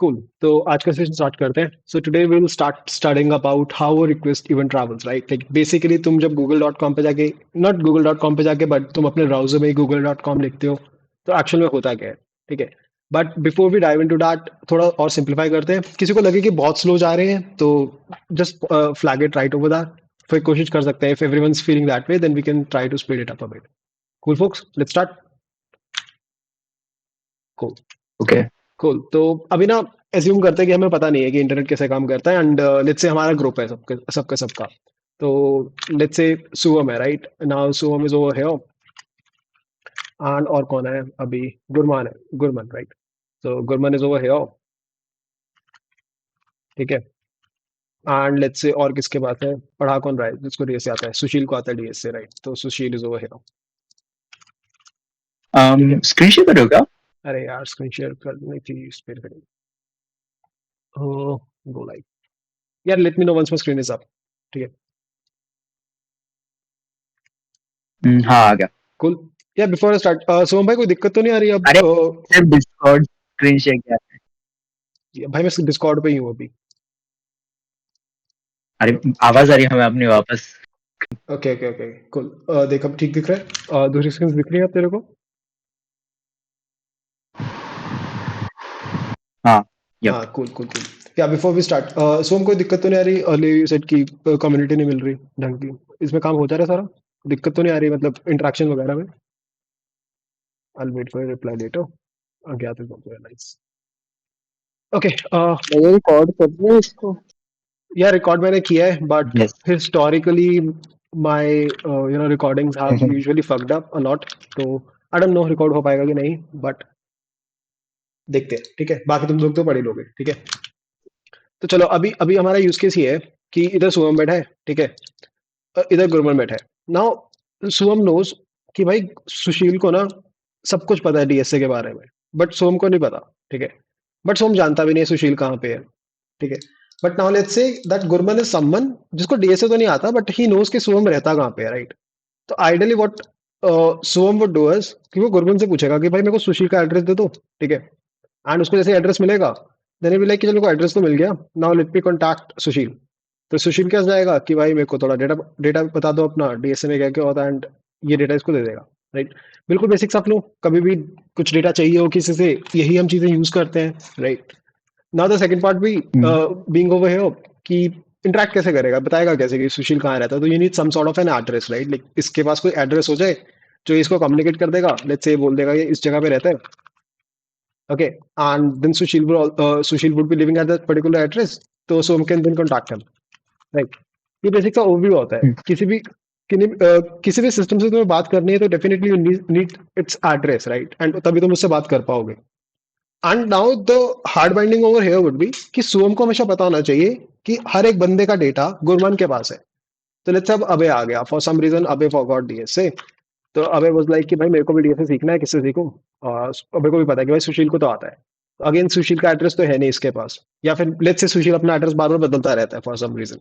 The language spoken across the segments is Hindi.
कूल। तो आज का सेशन स्टार्ट करते हैं। So today we will start studying about how a request even travels, right? Like basically तुम जब google.com पे जाके, नॉट google.com पे जाके, बट तुम अपने ब्राउजर में google.com लिखते हो, तो एक्चुअल में होता क्या है, ठीक है? But before we dive into that, थोड़ा और सिंप्लीफाई करते हैं। किसी को लगे कि बहुत स्लो जा रहे हैं तो just flag it right over that. फिर कोशिश कर सकते हैं, if everyone's feeling that way then we can try to speed it up a bit. Cool folks, let's start. Cool. Okay. Cool. तो अभी ना एज्यूम करते हैं कि हमें पता नहीं है कि इंटरनेट कैसे काम करता है, एंड लेट्स से हमारा ग्रुप है सबके सबका सबका। तो लेट्स से सुवम है, right now Suvam is over here, and और कौन है अभी? गुरमान है, गुरमान, राइट? तो गुरमान इज ओवर हियर, ठीक है। एंड लेट्स से और किसके पास है, पढ़ा कौन रहा है जिसको डीएस से आता है? सुशील को आता है डीएस से, राइट? तो सुशील इज ओवर हियर, ठीक है। स्क्रीन शेयर करोगे? अरे यार स्क्रीन शेयर करनी थी, स्पेयर करें। Go live. यार let me know once my screen is up, ठीक है। हाँ, आ गया। कूल। या बिफोर स्टार्ट, सोम भाई कोई दिक्कत तो नहीं आ रही अब? अरे सिर्फ डिस्कॉर्ड स्क्रीन शेयर किया है। भाई मैं डिस्कॉर्ड पे ही हूँ अभी। अरे आवाज आ रही है हमें अपनी वापस। Okay okay okay cool. देख अब ठीक दिख रहा है? दूसरी स्क्रीन दिख रही है अब तेरे को? हाँ। यप। हाँ कूल कूल कूल। या बिफोर वी स्टार्ट, सोम कोई दिक्कत तो नहीं आ रही? अर्ली सेट की कम्युनिटी नहीं मिल रही ढंग की, इसमें काम हो जा रहा है सारा? दिक्कत तो नहीं आ रही मतलब इंटरेक्शन वगैरह में? I wait for reply later. अज्ञात इज ऑल्सो नाइस। ओके। भैया रिकॉर्ड कर रहे हो इसको? या रिकॉर्ड मैंने किया है, but yes. Historically my recordings have usually fucked up a lot. तो आई डोंट नो रिकॉर्ड हो पाएगा कि नहीं, बट देखते हैं, ठीक है। बाकी तुम लोग तो पढ़ ही लोगे, ठीक है। तो चलो अभी अभी हमारा यूज केस ये है कि इधर सुवम बैठा है, ठीक है, और इधर गुरमन बैठा है। नाउ सुवम नोज कि भाई सुशील को ना सब कुछ पता है डीएसए के बारे में, बट सोम को नहीं पता, ठीक है। बट सोम जानता भी नहीं है सुशील कहाँ पे है, ठीक है। But now let's say that Gurman is someone जिसको डीएसए तो नहीं आता, बट ही नोज कि सोम रहता कहाँ पे है, राइट? तो ideally what Som would do is कि वो गुरमन से पूछेगा कि भाई मेरे को सुशील का एड्रेस दे दो, ठीक है। एंड उसको जैसे एड्रेस मिलेगा, देन भी लाइक कि चलो एड्रेस तो मिल गया, नाउ लेट मी कॉन्टैक्ट सुशील। तो सुशील क्या जाएगा कि भाई मेरे को थोड़ा डेटा डेटा बता दो अपना, डीएसए में क्या क्या होता है, एंड ये डेटा इसको दे देगा, राइट? बिल्कुल बेसिक सा फ्लो। कभी भी कुछ डेटा चाहिए हो किसी से, यही हम चीजें यूज करते हैं, right? Now the second part भी बीइंग ओवर हियर कि इंटरेक्ट कैसे करेगा, बताएगा कैसे कि सुशील कहाँ रहता है? तो you need some sort of an address, right? Like इसके पास कोई एड्रेस हो जाए जो इसको कम्युनिकेट कर देगा। लेट्स से बोल देगा ये इस जगह पे रहता है, okay, and then Sushil would be living at that particular address, तो Som can then contact him, right? ये बेसिक सा ओवरव्यू होता है। किसी भी सिस्टम से तुम्हें बात करनी है तो definitely you need it's address, right? And तभी तुम उससे बात कर पाओगे। And now the hard binding over here would be कि सुवम को हमेशा पता होना चाहिए कि हर एक बंदे का डेटा गुरमान के पास है। तो लेट्स अब अबे आ गया, फॉर सम रीजन अबे फॉरगॉट डीएसए। तो अबे वाज लाइक कि भाई मेरे को भी डीएसए सीखना है, किससे सीखूं? और अबे को भी पता है कि भाई सुशील को तो आता है। अगेन सुशील का एड्रेस तो है नहीं इसके पास, या फिर लेट्स से सुशील अपना एड्रेस बार बार बदलता रहता है फॉर सम रीजन।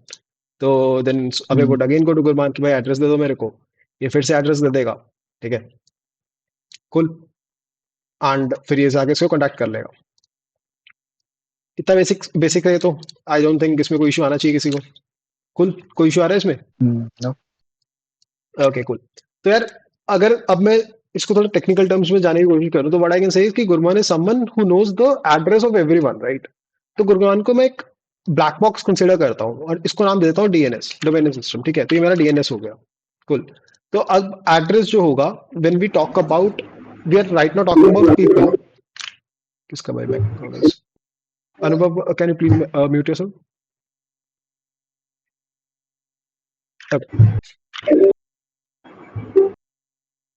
तो देन अबे would again go to Gurman कि भाई एड्रेस दे दो मेरे को। ये फिर से एड्रेस दे देगा, ठीक है। कुल। एंड फिर ये जाके इसको कॉन्टैक्ट कर लेगा। इतना बेसिक बेसिक है ये तो। आई डोंट थिंक इसमें कोई इशू आना चाहिए किसी को। कुल, कोई इशू आ रहा है इसमें? नो। ओके कुल। तो यार अगर अब मैं इसको थोड़ा टेक्निकल टर्म्स में जाने की कोशिश करूं, तो what I can say is कि Gurmaan is someone who knows the address of everyone, right? तो गुरमान को मैं एक ब्लैक बॉक्स कंसीडर करता हूं और इसको नाम देता हूं डीएनएस, डोमेन सिस्टम, ठीक है। तो ये मेरा डीएनएस हो गया। कुल। तो अब एड्रेस जो होगा, when we talk about, we are right now talking about people. किसका भाई background? Anubhav, can you please mute yourself?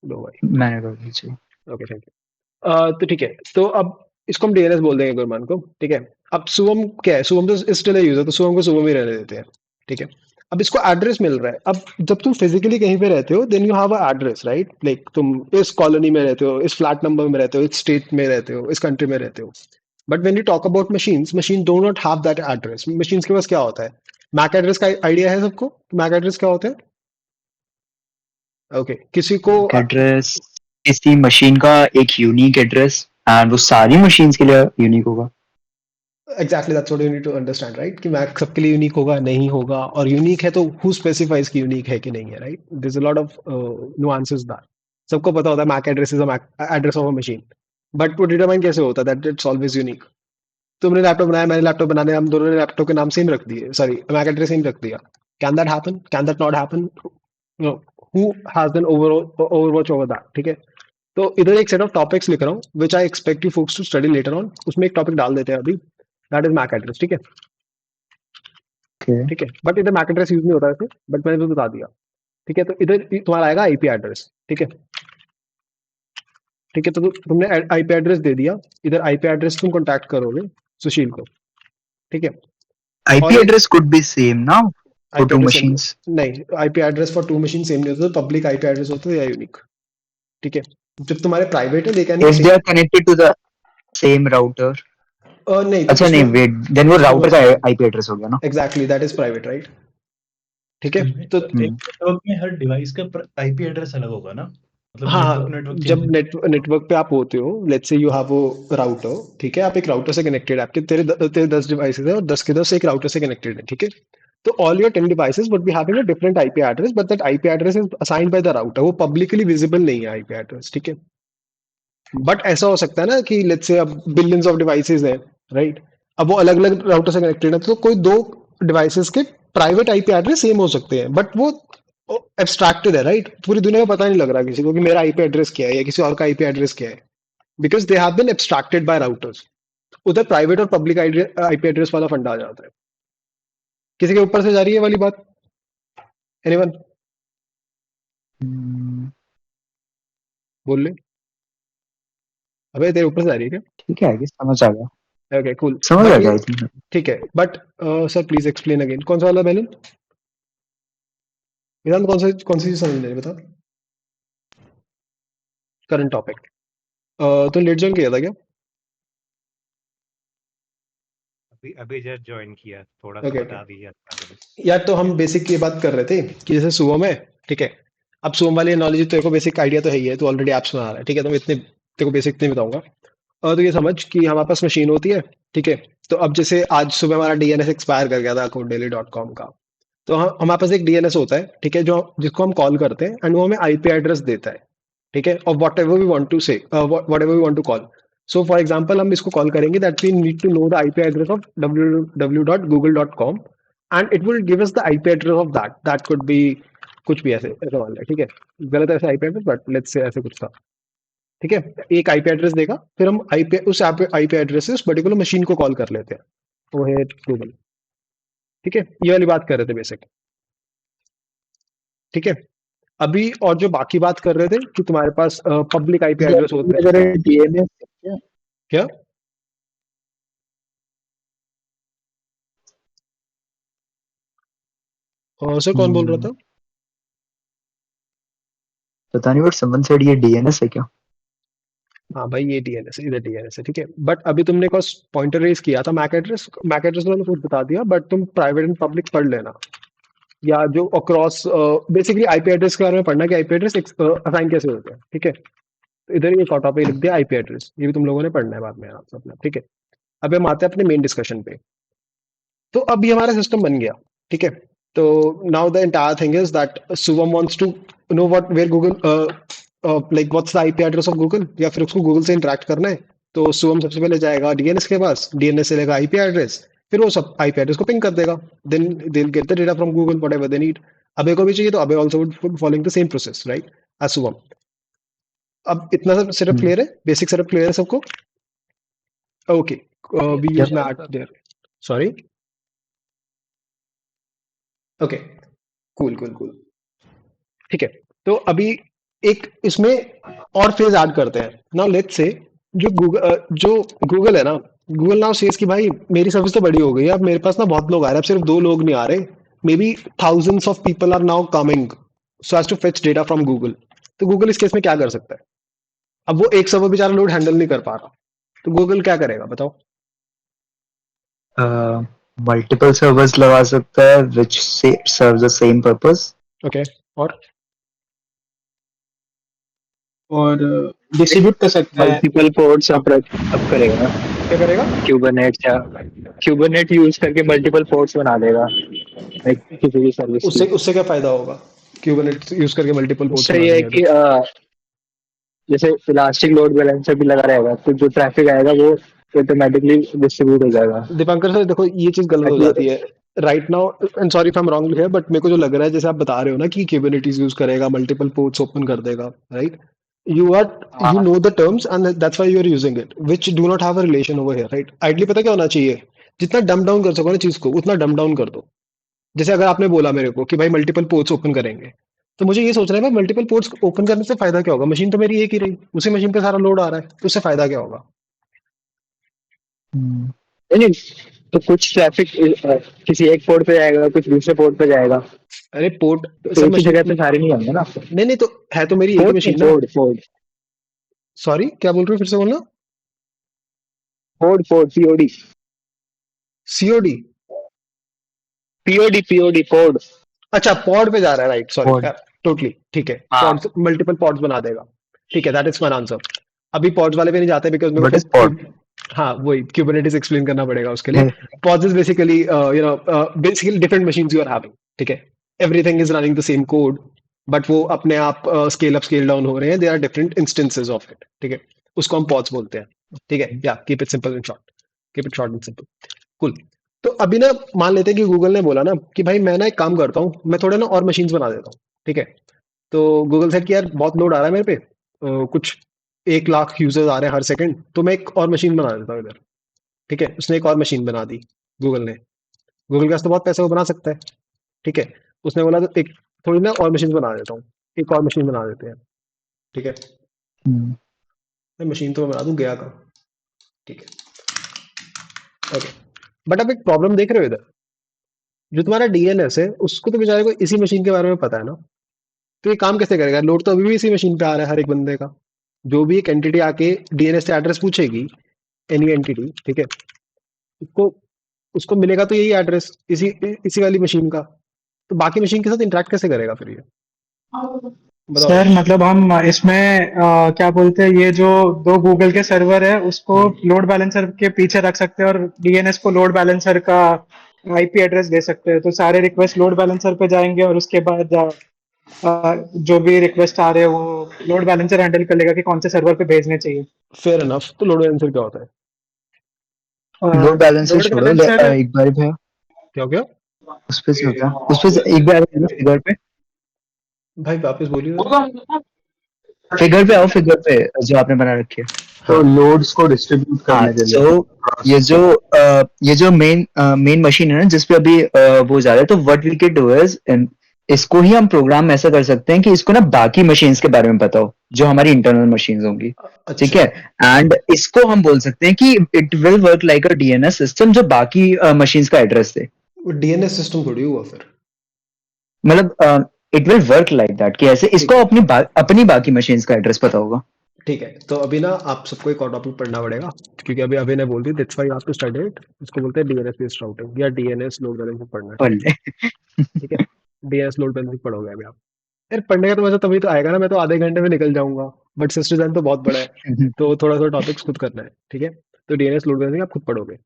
लो भाई। मैंने कर दीजिए। Okay thank you. तो ठीक है, तो अब इसको हम डीएनएस बोल देंगे गुरमान को, ठीक है। अब सुवम क्या है, सुवम तो स्टिल है यूजर, तो सुवम को सुवम ही रहने देते हैं, ठीक है। अब इसको एड्रेस मिल रहा है। अब जब तुम फिजिकली कहीं पे रहते हो, then you have a address, right? Like तुम इस कॉलोनी में रहते हो, इस फ्लैट नंबर में रहते हो, इस स्टेट में रहते हो, इस कंट्री में रहते हो। But when you talk about machines, machine do not have that address. Machines के पास क्या होता है? मैक एड्रेस का आइडिया है सबको? मैक एड्रेस क्या होता है? ओके, किसी को एड्रेस किसी मशीन का एक यूनिक एड्रेस, एंड वो सारी मशीन्स के लिए यूनिक होगा। Exactly that's what you need to understand, right? कि मैक सबके लिए यूनिक होगा, नहीं होगा, और यूनिक है तो हु स्पेसिफाइज कि यूनिक है कि नहीं है, right? There is a lot of nuances that सबको पता होता है MAC address is a MAC address of a machine, but वो डिटरमाइन कैसे होता है दैट इट्स ऑलवेज यूनिक? तुमने लैपटॉप बनाया, मैंने लैपटॉप बनाने, हम दोनों ने लैपटॉप के नाम सेम रख दिए, सॉरी मैक एड्रेस सेम रख दिया, can that happen? Can that not happen? Who has an Overwatch over that? ठीक है, तो इधर एक सेट ऑफ टॉपिक्स लिख रहा हूँ which I expect you folks to study later on, उसमें एक टॉपिक डाल देते हैं अभी, दैट इज मैक एड्रेस। ठीक है, ओके ठीक है, बट इधर मैक एड्रेस यूज नहीं होता वैसे, बट मैंने तो बता दिया। ठीक है, तो इधर तुम्हारा आएगा आईपी एड्रेस। ठीक है, ठीक है, तो तुमने आईपी एड्रेस दे दिया, इधर आईपी एड्रेस तुम कॉन्टैक्ट करोगे सुशील को। ठीक है, IP और ये address could be same now for IP two address same machines. नहीं, IP address for two machine same नहीं होता, पब्लिक आईपी एड्रेस होता है या यूनिक। ठीक है, जब तुम्हारे प्राइवेट है they can be If they same. are connected to the same router. नहीं तो अच्छा नहीं, उसमें wait, then वो router का IP address हो गया ना? Exactly that is private, right? ठीक है, तो एक नेटवर्क में हर डिवाइस का आईपी एड्रेस अलग होगा ना, मतलब हाँ नेटवर्क हाँ, नेटवर्क जब चेंज। नेटवर्क पे आप होते हो, लेट्स से यू हैव वो राउटर, ठीक है, आप एक राउटर से कनेक्टेड है, आपके तेरे 10 डिवाइसेस है और 10 के 10 एक राउटर से कनेक्टेड है। ठीक है, तो all your 10 devices would be having a different IP address, but that IP address is assigned by the router, वो पब्लिकली विजिबल नहीं है आईपी एड्रेस। ठीक है, बट ऐसा हो सकता है ना कि लेट्स से अब बिलियंस ऑफ डिवाइसेस हैं, राइट? अब वो अलग अलग राउटर से कनेक्टेड है, तो कोई दो डिवाइसेस के प्राइवेट आईपी एड्रेस सेम हो सकते हैं, बट वो एब्स्ट्रैक्टेड है, राइट? पूरी दुनिया में पता नहीं लग रहा किसी को कि मेरा आईपी एड्रेस क्या है या किसी और का आईपी एड्रेस क्या है, because they have been abstracted by routers. उधर प्राइवेट और पब्लिक आईपी एड्रेस वाला फंडा आ जाता है। किसी के ऊपर से जा रही है वाली बात? एनीवन हम्म, बोल ले। अबे तेरे ऊपर से जा रही है क्या? ठीक है, आगे समझ आ गया, ओके कूल, समझ आ बट गया ये आई थिंक। ठीक है, but sir please explain again, कौन सा वाला बैलेंस? वेदांत कौन सी चीज समझ नहीं बता। करंट टॉपिक, तो लेट ज्वाइन किया था क्या? अभी अभी जस्ट ज्वाइन किया, थोड़ा सा ओके बता ओके, दीजिए। यार तो हम बेसिक ये बात कर रहे थे कि जैसे सुबह में, ठीक है, अब सुबह वाली नॉलेज तेरे को बेसिक आइडिया तो है ही है, तू ऑलरेडी ऐप्स बना रहा है, ठीक है, तो मैं इतने तेरे को बेसिक नहीं बताऊंगा। और तो ये समझ कि हमारे पास मशीन होती है, ठीक है, तो अब जैसे आज सुबह हमारा डीएनएस एक्सपायर कर गया था codedaily.com का, तो हमारे पास एक डीएनएस होता है, ठीक है, जो जिसको हम कॉल करते हैं एंड वो हमें आईपी एड्रेस देता है, ठीक है, और whatever we want to say whatever we want to call. So for example हम इसको कॉल करेंगे that we need to know the IP address of www.google.com and it will give us the IP address of that could be कुछ भी ऐसे ऐसा मान लिया, ठीक है, गलत ऐसे IP address, but let's say ऐसे कुछ था। ठीक है, एक आईपी एड्रेस देगा, फिर हम आईपी उस आईपी एड्रेस से उस पर्टिकुलर मशीन को कॉल कर लेते हैं, वो है गूगल। ठीक है, ये वाली बात कर रहे थे बेसिक। ठीक है, अभी और जो बाकी बात कर रहे थे कि तुम्हारे पास पब्लिक आईपी एड्रेस होते हैं। अगर डीएनएस क्या क्या? सर कौन बोल रहा था? पता नहीं, बट समवन सेड ये डीएनएस है क्या? हाँ भाई, ये डीएनएस इधर डीएनएस है, ठीक है, बट अभी तुमने को पॉइंटर रेज किया था मैक एड्रेस मैंने कुछ बता दिया, बट तुम प्राइवेट एंड पब्लिक पढ़ लेना, या जो अक्रॉस बेसिकली आईपी एड्रेस के बारे में पढ़ना कि आईपी एड्रेस असाइन कैसे होते हैं। ठीक है, तो इधर ये टॉपिक लिख दिया आईपी एड्रेस, ये भी तुम लोगों ने पढ़ना है बाद में आराम से अपना। ठीक है, अब हम आते हैं अपने मेन डिस्कशन पे। तो अब ये हमारा सिस्टम बन गया, ठीक है, तो now the entire thing is that Shubham wants to know what where Google like what's the IP address of Google, या फिर उसको गूगल से इंटरेक्ट करना है, तो शुभम सबसे पहले जाएगा डीएनएस के पास, डीएनएस से लेगा आईपी एड्रेस, फिर वो सब आईपी एड्रेस को पिंग कर देगा, then they will get the data from Google whatever they need. अबे को भी चाहिए तो अबे also would following the same process, right, as Shubham. अब इतना सब सेटअप क्लियर है, बेसिक सेटअप क्लियर है सबको? Okay, we use mat there, sorry, okay, cool cool cool, ठीक है, तो अभी एक इसमें और फेज ऐड करते हैं। नाउ लेट्स से जो गूगल है ना, गूगल नाउ सेज कि भाई मेरी सर्विस तो बड़ी हो गई है, अब मेरे पास ना बहुत लोग आ रहे हैं, अब सिर्फ 2 लोग नहीं आ रहे, maybe thousands of people are now coming so as to fetch data from Google. तो गूगल इस केस में क्या कर सकता है? अब वो एक सर्वर बेचारा लोड हैंडल नहीं कर पा रहा, तो गूगल क्या करेगा बताओ? मल्टीपल सर्वर्स लगा सकता है which serves the same purpose. Okay, और और डिस्ट्रीब्यूट कर सकता है मल्टीपल पोर्ट्स अप करेगा। क्या करेगा? क्यूबरनेट यूज करके मल्टीपल पोर्ट्स बना देगा लाइक किसी भी सर्विस उससे की। उससे क्या फायदा होगा? क्यूबरनेट्स यूज करके मल्टीपल पोर्ट्स उससे बना ये है देंगे कि तो। जैसे इलास्टिक लोड बैलेंसर भी लगा रहेगा तो जो ट्रैफिक आएगा वो ऑटोमेटिकली डिस्ट्रीब्यूट हो जाएगा दीपांकर सर देखो ये चीज गलत हो ताकि। जाती है right now, and sorry if I am wrong है, बट मेरे को जो लग रहा है जैसे आप बता रहे हो ना कि क्यूबरनेटीज यूज करेगा, मल्टीपल पोर्ट्स ओपन कर देगा, राइट? यू आर यू हाँ। No the terms and that's why you are using it which do not have a relation over here, right? Ideally पता क्या होना चाहिए, जितना डम डाउन कर सको ना चीज को उतना डम डाउन कर दो। जैसे अगर आपने बोला मेरे को कि भाई मल्टीपल पोर्ट्स ओपन करेंगे, तो मुझे ये सोचना है भाई मल्टीपल पोर्ट्स ओपन करने से फायदा क्या होगा? मशीन तो मेरी एक ही रही, उसी मशीन पे सारा लोड आ रहा है, तो उससे फायदा क्या होगा? नहीं नहीं, तो कुछ ट्रैफिक किसी एक पोर्ट पे जाएगा कुछ दूसरे पोर्ट पे जाएगा अरे पोर्ट तो सर एक ही मशीन, जगह पे सारे नहीं होंगे ना। नहीं नहीं, तो है तो मेरी एक ही पोर्ट नहीं मशीन ना। पोर्ट पोर्ट सॉरी क्या बोल रहे हो, फिर से बोलना। Port port POD COD? POD POD port अच्छा पॉड पे जा रहा है, राइट? Sorry, port. टोटली ठीक है। हाँ। पॉड्स, मल्टीपल पॉड्स बना देगा, ठीक है, दैट इज माय आंसर। अभी पॉड्स वाले पे नहीं जाते बिकॉज मेरे व्हाट को इज पोर्ट? हाँ वही क्यूबरनेटिस एक्सप्लेन करना पड़ेगा उसके लिए। Pods is basically basically different machines you are having, ठीक है? Everything is running the same code, but वो अपने आप स्केल अप स्केल डाउन हो रहे हैं, they are different instances of it, ठीक है? उसको हम पॉड्स बोलते हैं, ठीक है? या keep it simple and short, keep it short and simple. कुल। तो अभी ना मान लेते हैं कि गूगल ने बोला ना कि भाई मैं ना एक काम करता हूँ, मैं थोड़े ना और मशीन्स बना देता हूँ, ठीक है? तो गूगल सेड कि यार बहुत लोड आ रहा है मेरे पे, कुछ 1 लाख यूजर्स आ रहे हैं हर सेकंड, तो मैं एक और मशीन बना देता हूँ इधर, ठीक है? उसने एक और मशीन बना दी गूगल ने। गूगल के पास तो बहुत पैसा, वो बना सकता है, ठीक है? उसने बोला तो एक थोड़ी ना और मशीन बना देता हूँ, एक और मशीन बना देते हैं, ठीक है? मैं मशीन तो मैं बना दूं गया का, ठीक है, ओके। बट अब एक प्रॉब्लम देख रहे हो इधर, जो तुम्हारा डीएनएस है उसको तो बेचारे को इसी मशीन के बारे में पता है ना, तो ये काम कैसे करेगा? लोड तो अभी भी इसी मशीन पे आ रहा है हर एक बंदे का। जो भी एक एंटिटी आके डीएनएस से एड्रेस पूछेगी, एनी एंटिटी, ठीक है, उसको उसको मिलेगा तो यही एड्रेस इसी इसी वाली मशीन का। तो बाकी मशीन के साथ इंटरेक्ट कैसे करेगा फिर ये? बताओ सर यार। मतलब हम इसमें क्या बोलते हैं, ये जो दो गूगल के सर्वर है उसको लोड बैलेंसर के पीछे रख सकते हैं और डीएनएस को लोड बैलेंसर का आईपी एड्रेस दे सकते हैं, तो सारे रिक्वेस्ट लोड बैलेंसर पे जाएंगे और उसके बाद जो भी रिक्वेस्ट आ रहे हैं वो लोड बैलेंसर हैंडल कर लेगा कि कौन से सर्वर पे भेजने चाहिए। फेयर इनफ, तो लोड बैलेंसर क्या होता है? लोड बैलेंसर लोड छोड़ो बैलेंसर एक बार भी क्या हो गया? उस पे से होता है उस पे से एक बार फिगर पे भाई वापस बोलिए जरा। फिगर पे आओ फिगर पे जो आपने बना रखी है। तो लोड्स को डिस्ट्रीब्यूट हाँ करने के लिए तो ये जो मेन मशीन है ना जिसपे अभी वो जा रहा है तो what we can do is इसको ही हम प्रोग्राम ऐसा कर सकते हैं कि इसको ना बाकी मशीन्स के बारे में पता हो जो हमारी इंटरनल मशीन्स होंगी। ठीक अच्छा, है। एंड इसको हम बोल सकते हैं कि it will work like a DNS system जो बाकी मशीन्स का एड्रेस दे। डीएनएस सिस्टम थोड़ी हुआ फिर। मतलब it will work like that कि ऐसे ठीक इसको अपनी बाकी मशीन्स का एड्रेस पता होगा। ठीक है, तो अभी ना आप सबको एक और टॉपिक पढ़ना पड़ेगा, क्योंकि अभी अभी ने बोल दी, that's why you have to study it. इसको बोलते हैं डीएनएस बेस्ड राउटिंग या डीएनएस लोड बैलेंसिंग पढ़ना, ठीक और है? ले। ठीक है, डीएनएस लोड बैलेंसिंग पढ़ोगे अभी आप। यार पढ़ने का तो मजा तभी तो आएगा ना, मैं तो आधे घंटे में निकल जाऊंगा, बट सिस्टम डिजाइन तो बहुत बड़ा है, तो थोड़ा थोड़ा टॉपिक्स खुद करना है, ठीक है? तो डीएनएस लोड बैलेंसिंग आप खुद पढ़ोगे।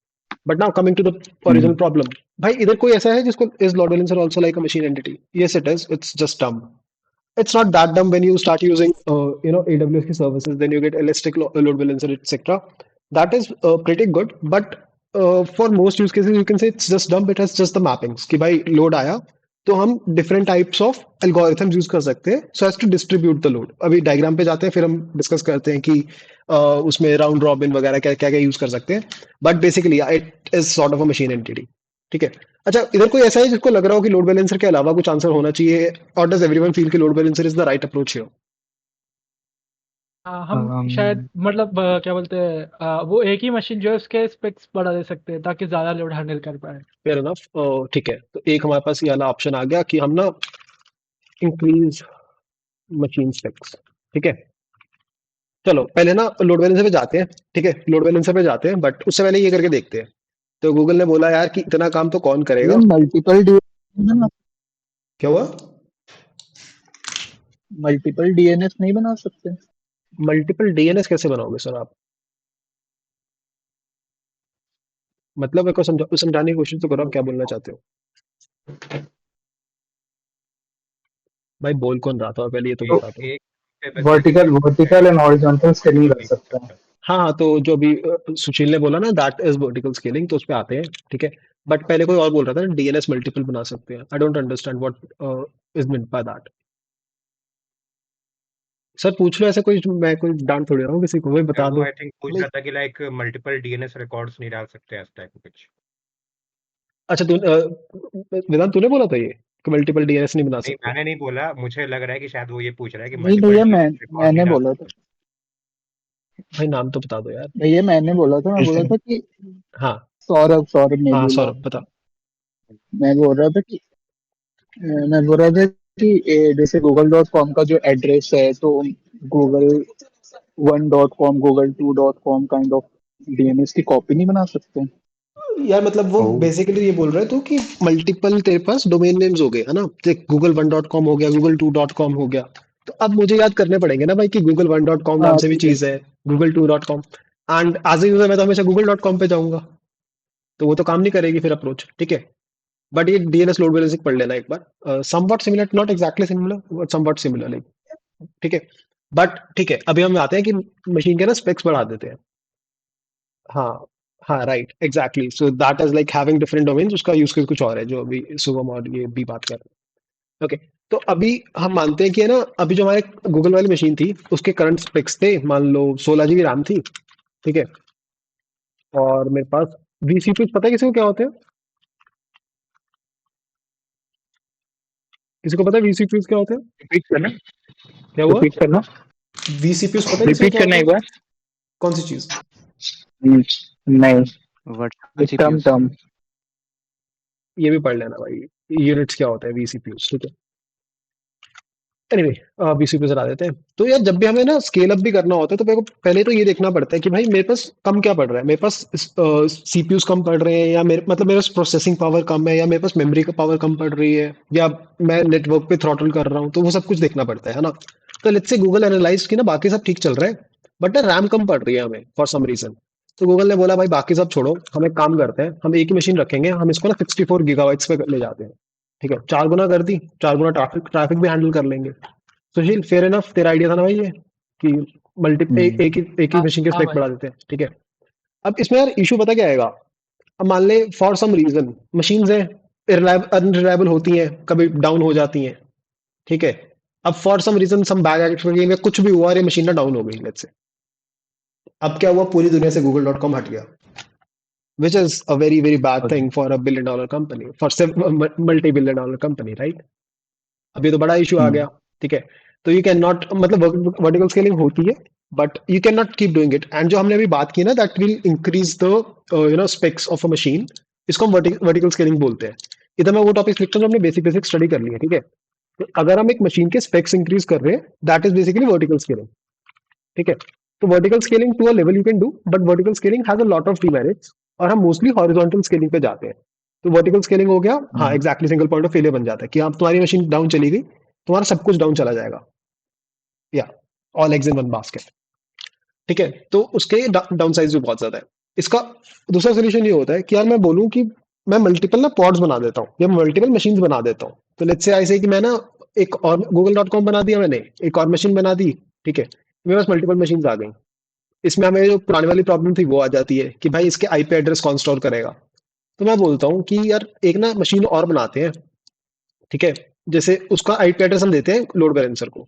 But now coming to the original problem, भाई इधर कोई ऐसा है जिसको is load balancer also like a machine entity? Yes it is, it's just dumb. It's not that dumb when you start using AWS services, then you get elastic load balancer, etc. That is pretty good, but for most use cases you can say it's just dumb. It has just the mappings कि भाई load आया तो हम different types of algorithms use कर सकते हैं so as to distribute the load. अभी diagram पे जाते हैं, फिर हम discuss करते हैं कि उसमें round robin वगैरह क्या क्या यूज कर सकते हैं, but basically it is sort of a machine entity, ठीक है? अच्छा इधर कोई ऐसा है जिसको लग रहा हो कि लोड बैलेंसर के अलावा कुछ आंसर होना चाहिए, और डज एवरीवन फील कि load balancer is the right approach here? हम शायद मतलब क्या बोलते हैं वो एक ही मशीन जो है उसके स्पेक्स बढ़ा दे सकते हैं ताकि ज्यादा लोड हैंडल कर पाए। फेयर इनफ, ठीक है, तो एक हमारे पास ये वाला ऑप्शन आ गया कि हम ना इंक्रीज मशीन स्पेक्स, ठीक है? चलो पहले ना लोड बैलेंसर पे जाते हैं, ठीक है? लोड बैलेंसर पे जाते हैं, बट उससे पहले ये करके देखते हैं। तो गूगल ने बोला यार कि इतना काम तो कौन करेगा? क्या हुआ? मल्टीपल डीएनएस नहीं बना सकते? मल्टीपल डीएनएस कैसे बनाओगे सर आप? मतलब मेरे को समझाने की कोशिश तो करो, आप क्या बोलना चाहते हो? भाई बोल कौन रहा था पहले, ये तो तो बता दो। एक पे बस वर्टिकल एंड हॉरिजॉन्टल स्केलिंग रख सकते हैं। हाँ हाँ, तो जो अभी सुशील ने बोला ना, दैट इज वर्टिकल स्केलिंग, तो उस पे आते हैं, ठीक है। बट पहले कोई और बोल रहा था ना, डीएनएस मल्टीपल बना सकते हैं। I don't understand what is meant by that. Sir पूछ लो, ऐसे कोई मैं कोई डांट थोड़ी रहा हूँ किसी को, वही बता वो दो। आई थिंक पूछ नहीं, रहा था कि लाइक मल्टीपल डीएनएस रिकॉर्ड्स नहीं डाल सकते इस टाइप कुछ। अच्छा तू वेदांत तूने बोला था ये कि मल्टीपल डीएनएस नहीं बना नहीं सकते? मैंने नहीं बोला, मुझे लग रहा है कि शायद वो ये पूछ रहा है कि नहीं मल्टीपल भैया, डीएनएस रिकॉर्ड नहीं मैंने डाल बोला था। सकते। भाई नाम तो बता दो यार। भैया मैंने बोला था, मैं बोला था कि हाँ सौरभ सौरभ ने हाँ, बोला। सौरभ बता। मैं बोल रहा था कि मैं बोल रहा था कि जैसे गूगल.com का जो एड्रेस है, तो Google 1.com Google 2.com kind of DNS की कॉपी नहीं बना सकते? यार मतलब वो ओह बेसिकली ये बोल रहे तो कि मल्टीपल तेरे पास डोमेन नेम्स हो गए है ना, देख गूगल 1.com हो गया, गूगल 2.com हो गया। तो अब मुझे याद करने पड़ेंगे ना भाई कि गूगल 1.com नाम हाँ से भी ठीक है। चीज है, Google 2.com। And as a user मैं तो हमेशा गूगल.com पे जाऊंगा, तो वो तो काम नहीं करेगी फिर अप्रोच, ठीक है। बट ये डीएनएस लोड बैलेंसिंग पढ़ लेना एक बार, somewhat similar, not exactly similar but somewhat similar like, ठीक है। बट ठीक है, अभी हम आते हैं कि मशीन के ना स्पेक्स बढ़ा देते हैं। हाँ हाँ, right exactly, so that is like having different domains, उसका यूज केस कुछ और है जो अभी शुभम और ये भी बात कर रहे हैं। ओके, तो अभी हम मानते हैं कि है ना, अभी जो हमारे गूगल वाली मशीन थी उसके करंट स्पेक्स थे, मान लो 16 GB रैम थी, ठीक है। और मेरे पास वीसीपीयूज, पता है किसी को क्या होते हैं? किसी को पता है वीसीपीयूज क्या होते हैं? रिपीट करना, क्या हुआ? रिपीट करना, वीसीपीयूज पता है किसी को रिपीट क्या करना होते एक हैं? बार। कौन सी चीज? हम्म, नहीं, वर्चुअल एक टर्म सीपीयूज। टर्म। ये भी पढ़ लेना भाई, यूनिट्स क्या होता है वीसीपीयूज, ठीक है। एनीवे, बीसी पे चला देते हैं। तो यार जब भी हमें ना स्केल अप भी करना होता है, तो मेरे को पहले तो ये देखना पड़ता है कि भाई मेरे पास कम क्या पड़ रहा है, मेरे पास सीपीयूज कम पड़ रहे हैं, या मेरे मतलब मेरे पास प्रोसेसिंग पावर कम है, या मेरे पास मेमोरी का पावर कम पड़ रही है, या मैं नेटवर्क पे थ्रॉटल कर रहा हूँ, तो वो सब कुछ देखना पड़ता है ना। तो लेट्स से गूगल एनालाइज की ना बाकी सब ठीक चल रहा है, बट ना रैम कम पड़ रही है हमें फॉर सम रीजन। तो गूगल ने बोला भाई बाकी सब छोड़ो, हम एक काम करते हैं, हम एक ही मशीन रखेंगे, हम इसको ना 64 GB पे ले जाते हैं, ठीक है। 4 गुना कर दी, 4 गुना ट्रैफिक ट्रैफिक भी हैंडल कर लेंगे। सुशील फेयर इनफ, तेरा आइडिया था ना भाई ये कि एक ही हाँ मशीन के हाँ स्पेक भाई। बढ़ा देते हैं, ठीक है। अब इसमें यार इशू पता क्या आएगा? अब मान ले फॉर सम रीजन मशीन्स हैं, अनरिलायबल होती हैं, कभी डाउन हो जाती हैं, ठीक है। अब for some reason some bad activity में कुछ भी हुआ और ये मशीन ना डाउन हो गई, लेट्स से। अब क्या हुआ, पूरी दुनिया से गूगल.com हट गया, which is a very very bad thing for a billion dollar company, for multi billion dollar company, right. अब ये तो बड़ा इशू आ गया, ठीक है। तो यू कैन नॉट, मतलब वर्टिकल स्केलिंग होती है, but you can not keep doing it. And जो हमने अभी बात की ना, that will increase the specs of a machine, इसको हम वर्टिकल स्केलिंग बोलते हैं। इधर मैं वो टॉपिक लिखता हूँ जो हमने बेसिक बेसिक स्टडी कर ली है, ठीक है। तो अगर हम एक मशीन के स्पेक्स इंक्रीज कर रहे हैं, that is basically vertical scaling, ठीक है। तो vertical scaling to a level you can do, but vertical scaling has a lot of demerits, और हम मोस्टली हॉरिजॉन्टल स्केलिंग पे जाते हैं। तो वर्टिकल स्केलिंग हो गया, हाँ exactly, single point of failure बन जाता है कि आप तुम्हारी मशीन डाउन चली गई, तुम्हारा सब कुछ डाउन चला जाएगा, या all eggs in one basket, ठीक है। तो उसके डाउन साइज भी बहुत ज्यादा है। इसका दूसरा सोल्यूशन ये होता है कि यार मैं बोलूं कि मैं मल्टीपल ना पॉड्स बना देता हूँ, या मल्टीपल मशीन बना देता हूँ। तो लेट्स से ऐसे कि मैं ना एक और गूगल.com बना दिया मैंने, एक और मशीन बना दी, ठीक है। मेरे पास मल्टीपल मशीन आ गई। इसमें हमें जो पुरानी वाली प्रॉब्लम थी वो आ जाती है कि भाई इसके आईपी एड्रेस कौन स्टोर करेगा। तो मैं बोलता हूँ कि यार एक ना मशीन और बनाते हैं, ठीक है। जैसे उसका आईपी एड्रेस हम देते हैं लोड बैलेंसर को,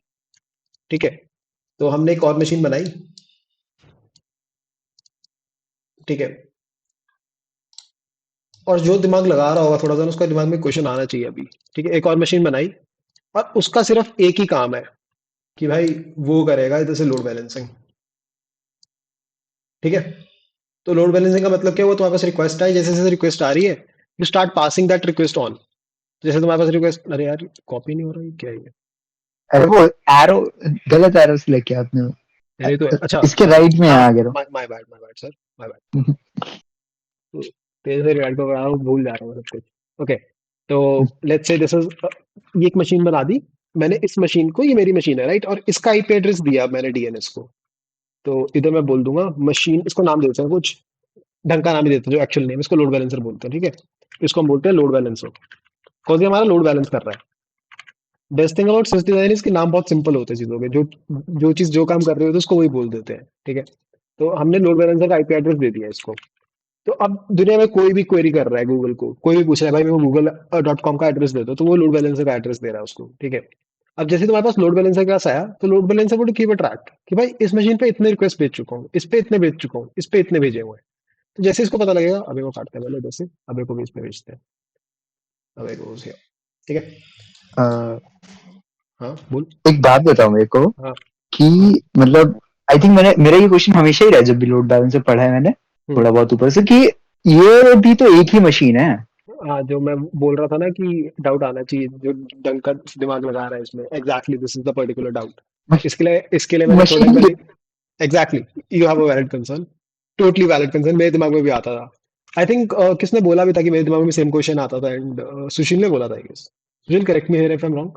ठीक है। तो हमने एक और मशीन बनाई, ठीक है। और जो दिमाग लगा रहा होगा थोड़ा सा, उसका दिमाग में क्वेश्चन आना चाहिए अभी, ठीक है। एक और मशीन बनाई, और उसका सिर्फ एक ही काम है कि भाई वो करेगा इधर से लोड बैलेंसिंग, ठीक है। तो लोड बैलेंसिंग का मतलब क्या हुआ, तुम्हारे पास रिक्वेस्ट आई, जैसे जैसे रिक्वेस्ट आ रही है you start passing that request on. जैसे तुम्हारे पास रिक्वेस्ट, अरे यार कॉपी नहीं हो रहा है, क्या है ये? अरे वो एरो, गलत एरो से लेके आपने। यार ये तो अच्छा, इसके राइट में है हाँ, आगे रो। My bad sir, my bad. तो तेरे से रिवाइड को पढ़ा हूँ, भूल जा रहा हूँ सब कुछ। ओके, तो लेट्स से दिस इज, ये एक मशीन बना दी मैंने, इस मशीन को, ये मेरी मशीन है राइट, और इसका आईपी एड्रेस दिया मैंने डीएनएस को। तो इधर मैं बोल दूंगा मशीन, इसको नाम दे देते हैं कुछ, ढंग का नाम ही देते हैं जो एक्चुअल नेम, इसको लोड बैलेंसर बोलते हैं, ठीक है। इसको हम बोलते हैं लोड बैलेंसर, बिकॉज ये हमारा लोड बैलेंस कर रहा है। Best thing about this design इसके नाम बहुत सिंपल होते हैं चीजों के, जो चीज जो काम कर रही होती है उसको वही बोल देते हैं, ठीक है। तो हमने लोड बैलेंसर का आईपी एड्रेस दे दिया इसको। तो अब दुनिया में कोई भी क्वेरी कर रहा है गूगल को, कोई भी पूछ रहा है भाई मेरे को google.com का एड्रेस दे दो, तो वो लोड बैलेंसर का एड्रेस दे रहा है उसको, ठीक है। अब जैसे तुम्हारे पास लोड बैलेंसर के पास आया, तो लोड बैलेंसर वो कीप ट्रैक कि भाई इस मशीन पे इतने रिक्वेस्ट भेज चुका हूँ, इस पे इतने भेज चुका हूँ, इस पे इतने भेजे हुए हैं। तो जैसे इसको पता लगेगा, अबे को काटते हैं पहले, जैसे अबे को भी इस पे भेजते हैं, अबे को उसे, ठीक है। अ, हाँ बोल। एक बात बताओ मेरे को हाँ। कि मतलब आई थिंक मैंने मेरा ये क्वेश्चन हमेशा ही रहा है जब भी लोड बैलेंसर पढ़ा है मैंने थोड़ा बहुत ऊपर से, कि ये भी तो एक ही मशीन है। हाँ, जो मैं बोल रहा था ना कि डाउट आना चाहिए, जो ढंग का दिमाग लगा रहा है इसमें, exactly this is the particular doubt. इसके लिए मैंने थोड़ा मशीन पहले, exactly, you have a valid concern, totally valid concern, मेरे दिमाग में भी आता था। आई थिंक किसने बोला भी था कि मेरे दिमाग में सेम क्वेश्चन आता था, एंड सुशील ने बोला था, I guess. Sushil, correct me here if I am wrong,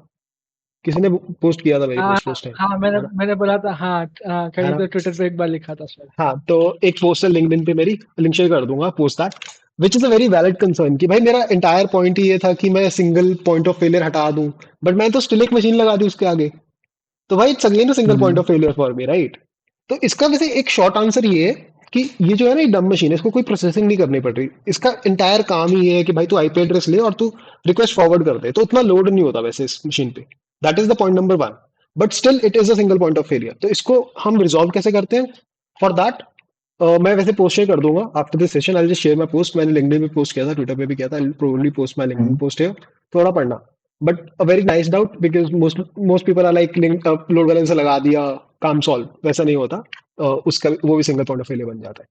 किसी ने पोस्ट किया था मेरी हाँ पोस्ट उस टाइम, हाँ, मैंने है ना? मैंने बोला था, हाँ है कहीं ना? पे ट्विटर पे एक बार लिखा था शायद। हाँ, तो एक पोस्ट है लिंक्डइन पे मेरी, लिंक शेयर कर दूंगा, post that, which is a very valid concern, कि भाई मेरा इंटायर पॉइंट ही ये था कि मैं सिंगल पॉइंट ऑफ फेलियर हटा दूं, बट मैंने तो स्टिल एक मशीन लगा दी उसके आगे, तो भाई it's again a single point of failure for me, right? तो इसका वैसे एक शॉर्ट आंसर ये है कि ये जो है ना, ये डम मशीन है, इसको कोई प्रोसेसिंग नहीं करनी पड़ रही, इसका इंटायर काम ही ये है कि भाई तू आईपी एड्रेस ले और तू रिक्वेस्ट फॉरवर्ड कर दे, तो उतना लोड नहीं होता वैसे इस मशीन पे। That is the point number one, but still it is a single point of failure. तो इसको हम रिजॉल्व कैसे करते हैं? फॉर दैट मैं वैसे पोस्ट शेयर कर दूंगा after this session, I just share my post, मैंने लिंक्डइन पे पोस्ट किया था, ट्विटर पे भी किया था, I probably post my LinkedIn post है, थोड़ा पढ़ना। But a very nice doubt, because most people are like load balancer लगा दिया, काम सॉल्व, वैसा नहीं होता। उसका वो भी सिंगल पॉइंट ऑफ फेलियर बन जाता है।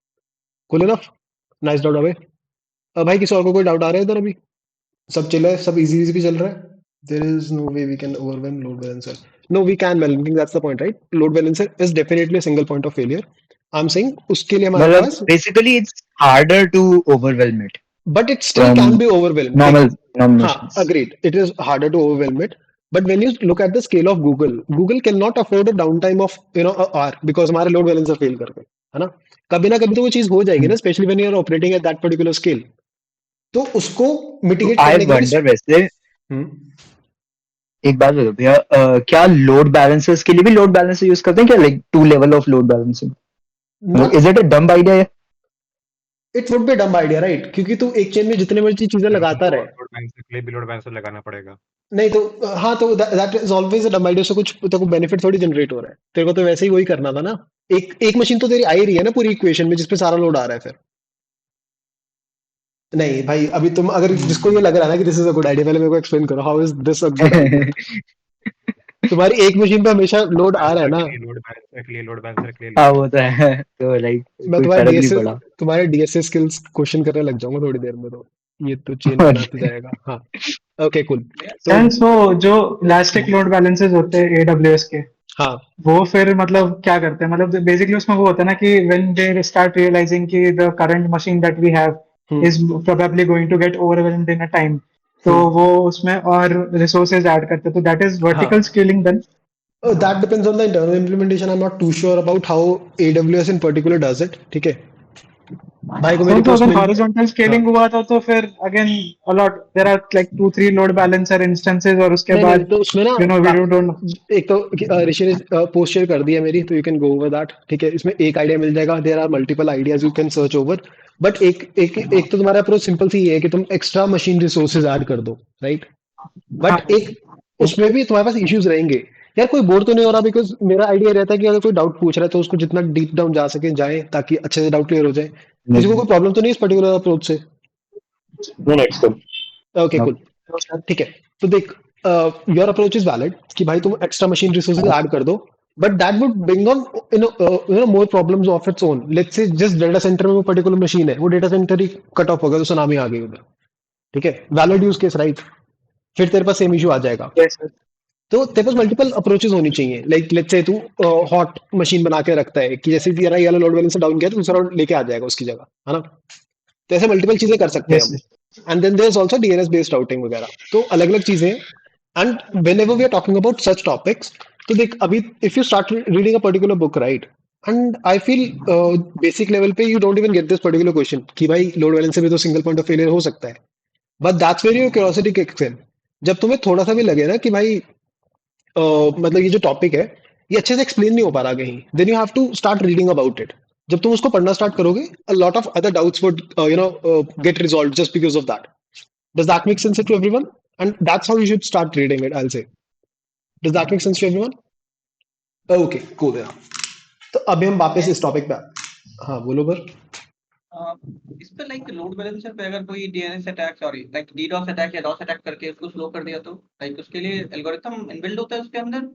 Cool enough, nice doubt. अबे भाई किसी और को कोई डाउट आ रहा है इधर अभी? सब चिल है, सब इजी इजी भी चल रहा है? There is no way we can overwhelm load balancer. No, we can, well, I think that's the point, right? Load balancer is definitely a single point of failure. I'm saying उसके लिए हमारे मतलब पास, basically it's harder to overwhelm it but it still from can be overwhelmed. Normal normal हाँ, machines. agreed. It is harder to overwhelm it. But when you look at the scale of Google, Google cannot afford a downtime of a hour because हमारे load balancer fail कर गए, है ना? कभी ना कभी तो वो चीज हो जाएगी ना, especially when you are operating at that particular scale. तो उसको तो mitigate आई करने के लिए वंडर वैसे हम्म, एक बात बताओ भैया, क्या लोड बैलेंसर्स के लिए भी लोड बैलेंसर यूज करते हैं क्या, like two level of load balancing? ना, is it a dumb idea? It would be dumb idea, right? क्योंकि तू एक चेन में जितने मर्जी चीजें लगाता रहे, लोड बैलेंसर के लिए भी लोड बैलेंसर लगाना पड़ेगा। नहीं तो हाँ, तो दैट इज ऑलवेज अ डम आइडिया, से कुछ तेरे को बेनिफिट थोड़ी जनरेट हो रहा है, तेरे को तो वैसे ही वही करना था ना। एक मशीन तो तेरी आ ही रही है ना पूरी इक्वेशन में, जिसपे सारा लोड आ रहा है फिर। नहीं भाई, अभी तुम अगर जिसको ये लग रहा है ना कि this is a good idea, पहले मेरे को एक्सप्लेन करो, how is this a good idea? तुम्हारी एक मशीन पे हमेशा लोड आ रहा है ना। लोड बैलेंसर के लिए लोड बैलेंसर के लिए हाँ लोड वो तो है, तो लाइक मैं कोई फर्क नहीं पड़ा। तुम्हारे डीएसए स्किल्स क्वेश्चन करने लग जाऊंगा थोड़ी देर में, तो ये तो चेन बनाते जाएगा। हाँ, ओके कूल। तो सेंस वो जो इलास्टिक लोड बैलेंसेस होते हैं AWS के, हाँ, वो फिर मतलब क्या करते हैं, मतलब बेसिकली उसमें वो होता है ना कि व्हेन दे स्टार्ट रियलाइजिंग कि the current machine that we have is probably going to get overwhelmed in a time, तो वो उसमें और रिसोर्सेज ऐड करते हैं, तो दैट इज हाँ, vertical scaling then. that depends on the internal implementation. I'm not too sure about how AWS in particular does it, ठीक है। भाई को मेरी तो पोस्ट अगर मिल, हॉरिजॉन्टल हाँ, स्केलिंग हुआ था तो फिर again a lot there are like 2-3 load balancer instances, और उसके नहीं नहीं, बाद तो उसमें ना वी डोंट। एक तो ऋषि ने पोस्ट शेयर कर दिया मेरी, तो you can go over that, ठीक है। इसमें एक आइडिया मिल जाएगा, there are multiple ideas you can search over, but एक तो तुम्हारा अप्रोच सिंपल सी ये है कि तुम एक्स्ट्रा मशीन रिसोर्सेज ऐड कर दो, राइट? हाँ, बट एक उसमें भी तुम्हारे पास इश्यूज रहेंगे। यार कोई बोर तो नहीं हो रहा? बिकॉज मेरा आइडिया रहता है कि अगर कोई डाउट पूछ रहा है तो उसको जितना डीप डाउन जा सके जाए, ताकि अच्छे से डाउट क्लियर हो जाए। किसी को कोई प्रॉब्लम तो नहीं इस पर्टिकुलर अप्रोच से? ओके कूल, ठीक है। तो देख, योर अप्रोच इज वैलिड कि भाई तुम एक्स्ट्रा मशीन रिसोर्सेज ऐड कर दो, but that would bring on more problems of its own. Let's say जिस डेटा सेंटर में वो पर्टिकुलर मशीन है, वो डेटा सेंटर ही कट ऑफ हो गया, तो सुनामी आ गई उधर, ठीक है, वैलिड यूज केस, राइट? फिर तेरे पास सेम इशू आ जाएगा। Yes sir. तो तेरे पास मल्टीपल अप्रोचेस होनी चाहिए। लाइक लेट्स से तू हॉट मशीन बना के रखता है कि जैसे तेरा ये वाला लोड बैलेंसर डाउन गया तो दूसरा लेके आ जाएगा उसकी जगह, है ना? तो ऐसे मल्टीपल चीजें कर सकते हैं यस हम। Sir. And then there is also DNS based routing वगैरह, तो अलग अलग चीजें हैं। And whenever we are talking about such topics, तो देख अभी if you start reading a particular book, right, and I feel basic level पे you don't even get this particular question कि भाई लोड बैलेंसर भी तो सिंगल पॉइंट ऑफ फेलियर हो सकता है, but that's where your curiosity kicks in. जब तुम्हें थोड़ा सा भी लगे ना कि भाई मतलब ये जो टॉपिक है ये अच्छे से एक्सप्लेन नहीं हो पा रहा कहीं, then you have to start reading about it. जब तुम उसको पढ़ना स्टार्ट करोगे, a lot of other doubts would get resolve just because of that. Does that make sense to everyone? And that's how you should start reading it, I will say. Does that make sense to everyone? Okay cool है। तो अभी हम वापस इस टॉपिक पे हाँ बोलो पर। इस पे लाइक लोड बैलेंसर पे अगर कोई DNS attack sorry like DDoS attack या डॉस अटैक करके उसको स्लो कर दिया तो लाइक उसके लिए एल्गोरिथम इनबिल्ड होता है उसके अंदर।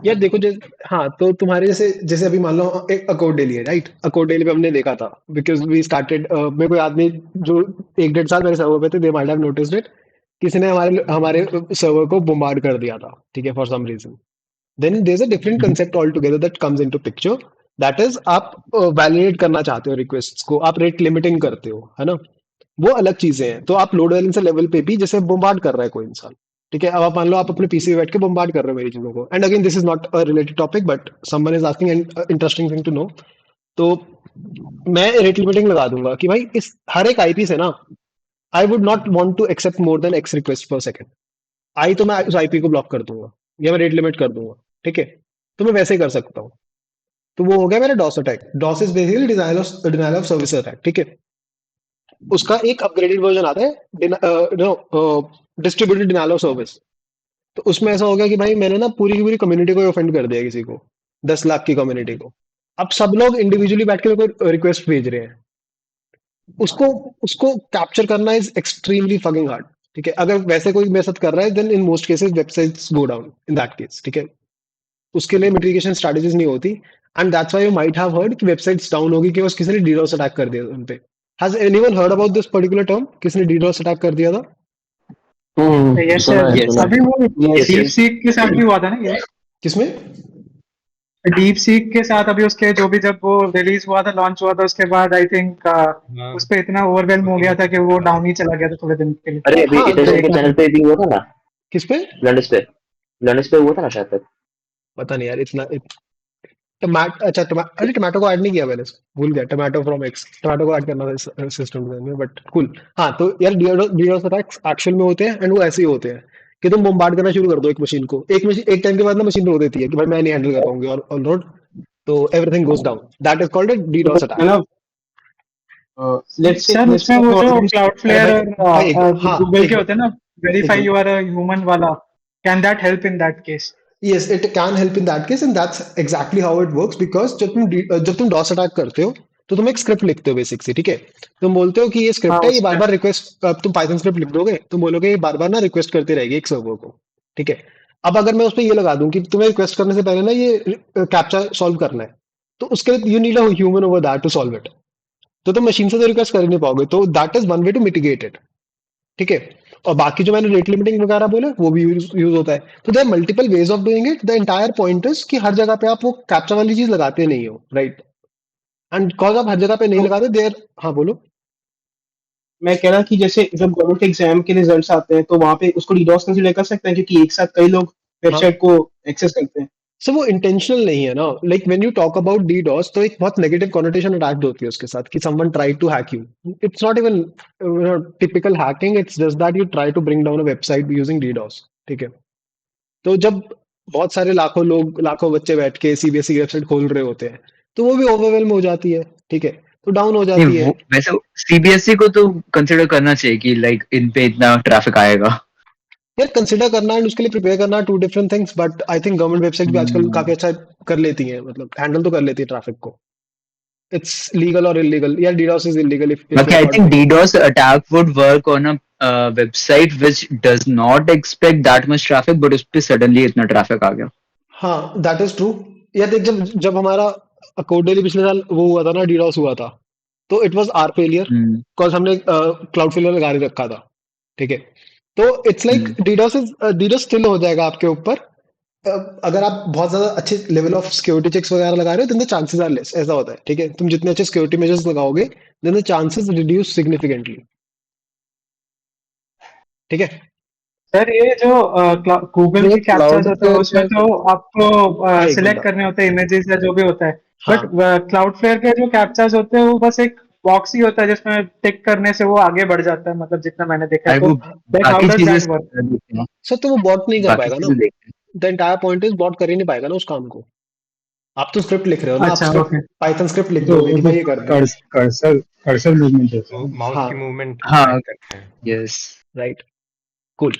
यार देखो जैसे हाँ, तो तुम्हारे जैसे जैसे अभी मान लो एक अकोड डेली है, राइट? अकोड डेली पे हमने देखा था बिकॉज वी स्टार्टेड, मेरे को याद नहीं, जो 1 डेढ़ साल मेरे सर्वर पे थे, they might have noticed it, किसी ने हमारे हमारे सर्वर को बोम्बार्ड कर दिया था, ठीक है, for some reason. Then there is a different concept altogether that comes into picture, that is आप वैलिडेट करना चाहते हो रिक्वेस्ट को, आप रेट लिमिटिंग करते हो, है ना? वो अलग चीजें हैं। तो आप लोड बैलेंसर लेवल पे भी जैसे बोम्बार्ड कर रहा है कोई इंसान, ठीक है, अब आप मान लो आप अपने पीसी पे बैठ के बोम्बार्ड कर रहे हो मेरी चीजों को, and again this is not a related topic but someone is asking an interesting thing to know. तो मैं रेट लिमिटिंग लगा दूंगा कि भाई इस हर एक आईपी से ना, I would not want to accept more than X request per second. I तो मैं उस आईपी को ब्लॉक कर दूंगा या मैं रेट लिमिट कर दूंगा, ठीक है? तो मैं वैसे ही कर सकता हूँ। तो वो हो गया मेरा DoS attack. DoS is basically denial of service attack, ठीक है? उसका एक अपग्रेडेड वर्जन आता है, डिस्ट्रीब्यूटेड डिनायल ऑफ सर्विस। तो उसमें ऐसा हो गया कि भाई मैंने ना पूरी की पूरी कम्युनिटी को ऑफेंड कर दिया, किसी को 10 लाख की कम्युनिटी को। अब सब लोग इंडिविजुअली बैठ के मेरे को रिक्वेस्ट भेज रहे हैं, उसको उसको कैप्चर करना इज एक्सट्रीमली फकिंग हार्ड, ठीक है? अगर वैसे कोई मेरे साथ कर रहा है then in most cases websites go down in that case, ठीक है? उसके लिए मिटिगेशन स्ट्रेटजीज नहीं होती, and that's why you might have heard कि वेबसाइट्स डाउन होगी कि बस किसी ने डीडोस अटैक कर दिया उन पे। Has anyone heard about this particular term, किसी ने डीडोस अटैक कर दिया था? यस सुना है सर, Yes, सुना अभी वो yes, डीप yes. सीक के साथ भी हुआ था ना ये। किसमें? डीप सीक के साथ अभी उसके जो भी जब वो रिलीज हुआ था, लॉन्च हुआ था, उसके बाद आई थिंक हाँ उस पे इतना ओवरवेलम हो गया था कि वो डाउन ही चला गया था थोड़े दिन के लिए। अरे अभी हाँ तो तो इटरेशन के देखा चैनल था। पे भी हुआ था ना, किस पे? लर्निस पे हुआ था ना शायद तक। पता नहीं यार, टमाटो, अच्छा अरे टमाटो को ऐड नहीं किया मैंने, भूल गया। टमाटो फ्रॉम एक्स, टमाटो को ऐड करना था सिस्टम में, बट कूल। हाँ तो यार डीडोस अटैक्स एक्चुअल में होते हैं, एंड वो ऐसे ही होते हैं कि तुम बम्बार्ड करना शुरू कर दो एक मशीन को, एक मशीन एक टाइम के बाद ना मशीन रो देती है कि भाई मैं नहीं हैंडल कर पाऊंगी ऑन रोड, तो everything goes down. That is called a DDoS है अटैक। ना। लेट्स से सर उसमें वो जो क्लाउड अरे फ्लेयर भाई एक और हाँ गूगल एक के होते हैं ना, एक verify minute. You are a human वाला, can that help in that case? Yes, it can help in that case, and that's exactly how it works. Because जब तुम डॉस अटैक करते हो तो तुम एक स्क्रिप्ट लिखते हो बेसिक सी, ठीक है? तुम बोलते हो कि ये हाँ स्क्रिप्ट है, ये बार उसमें। बार रिक्वेस्ट, तुम पाइथन स्क्रिप्ट लिख दोगे, तुम बोलोगे ये बार बार ना रिक्वेस्ट करती रहेगी एक सर्वर को, ठीक है? अब अगर मैं उस पर ये लगा दूं कि तुम्हें रिक्वेस्ट करने से पहले ना ये कैप्चा सॉल्व करना है, तो उसके लिए you need a human over that to solve it. तो तुम मशीन से तो रिक्वेस्ट कर ही नहीं पाओगे, तो that is one way to mitigate it, ठीक है? और बाकी जो मैंने रेट लिमिटिंग वगैरह बोला वो भी यूज होता है। तो there multiple ways of doing it. The entire point is कि हर जगह पे आप वो कैप्चा वाली चीज लगाते नहीं हो, राइट? एंड कॉज आप हर जगह पे नहीं तो लगाते देयर। हाँ बोलो। मैं कह रहा कि जैसे जब गवर्नमेंट एग्जाम के रिजल्ट्स आते हैं तो वहां पे उसको डीडोस कंसीडर कर सकते हैं, क्योंकि एक साथ कई लोग हाँ, वेबसाइट को एक्सेस करते हैं। सो वो इंटेंशनल नहीं है ना। Like when you talk about DDoS तो एक बहुत नेगेटिव कॉनोटेशन अटैच्ड होती है उसके साथ कि someone try to hack you. It's not even typical hacking, it's just that you try to bring down a website using DDoS, ठीक है? तो जब बहुत सारे लाखों लोग, लाखों बच्चे बैठ के सीबीएसई की वेबसाइट खोल रहे होते हैं, तो वो भी ओवरवेलम हो जाती है, ठीक है? तो डाउन हो नहीं जाती है। वो वैसे सीबीएसई को तो कंसिडर करना चाहिए कि लाइक इन पे इतना ट्रैफिक आएगा। यार कंसिडर करना एंड उसके लिए प्रिपेयर करना two different things, but I think government website भी आजकल Hmm. काफी अच्छा कर लेती है, मतलब हैंडल तो कर लेती है ट्रैफिक को। इट्स लीगल और इलीगल। यार DDoS is illegal if you Okay, are I not think doing it. DDoS attack would work on a website which does not expect that much traffic, but उस पे suddenly इतना traffic आ गया। हाँ दैट इज ट्रू। यार देख, जब जब हमारा अकोडेली पिछले साल वो हुआ था ना, डीडॉस हुआ था, तो it was our failure, hmm because हमने क्लाउड फेलियर लगा ही रखा था, ठीक है? तो it's like hmm DDoS still हो जाएगा आपके ऊपर। अगर आप बहुत ज्यादा अच्छे लेवल ऑफ सिक्योरिटी चेक्स वगैरह लगा रहे हो, then the chances are less. ऐसा होता है, ठीक है? तुम जितने अच्छे सिक्योरिटी मेजर्स लगाओगे, then the chances reduce significantly, ठीक है? सर ये जो गूगल ये के कैप्चार्स क्लाउड होते हैं फ्लेयर उसमें तो आपको हाँ एक सिलेक्ट बंदा। करने होते हैं इमेजेस या जो भी होता है, हाँ बट क्लाउडफ्लेयर के जो कैप्चास होते हैं वो बस एक बॉक्स ही होता है जिसमें टिक करने से वो आगे बढ़ जाता है, मतलब जितना मैंने देखा है। अरे तो वो लाइक हाउ बाकी डज चीजें दैट वर्क? देखते हैं, सर, तो वो बॉट नहीं कर बाकी पाएगा ना। चीजें देखते हैं। The entire point is bought कर ही नहीं पाएगा ना उस काम को। आप तो स्क्रिप्ट लिख रहे हो ना, आप अच्छा, स्क्रिप्ट ओके। पाइथन स्क्रिप्ट लिख तो दोगे वो कि तो भाई ये कर दे। कर्सर कर्सर मूवमेंट होता है वो ना। माउस हाँ की मूवमेंट हाँ, ट्रैक करते हैं। यस। Right, cool.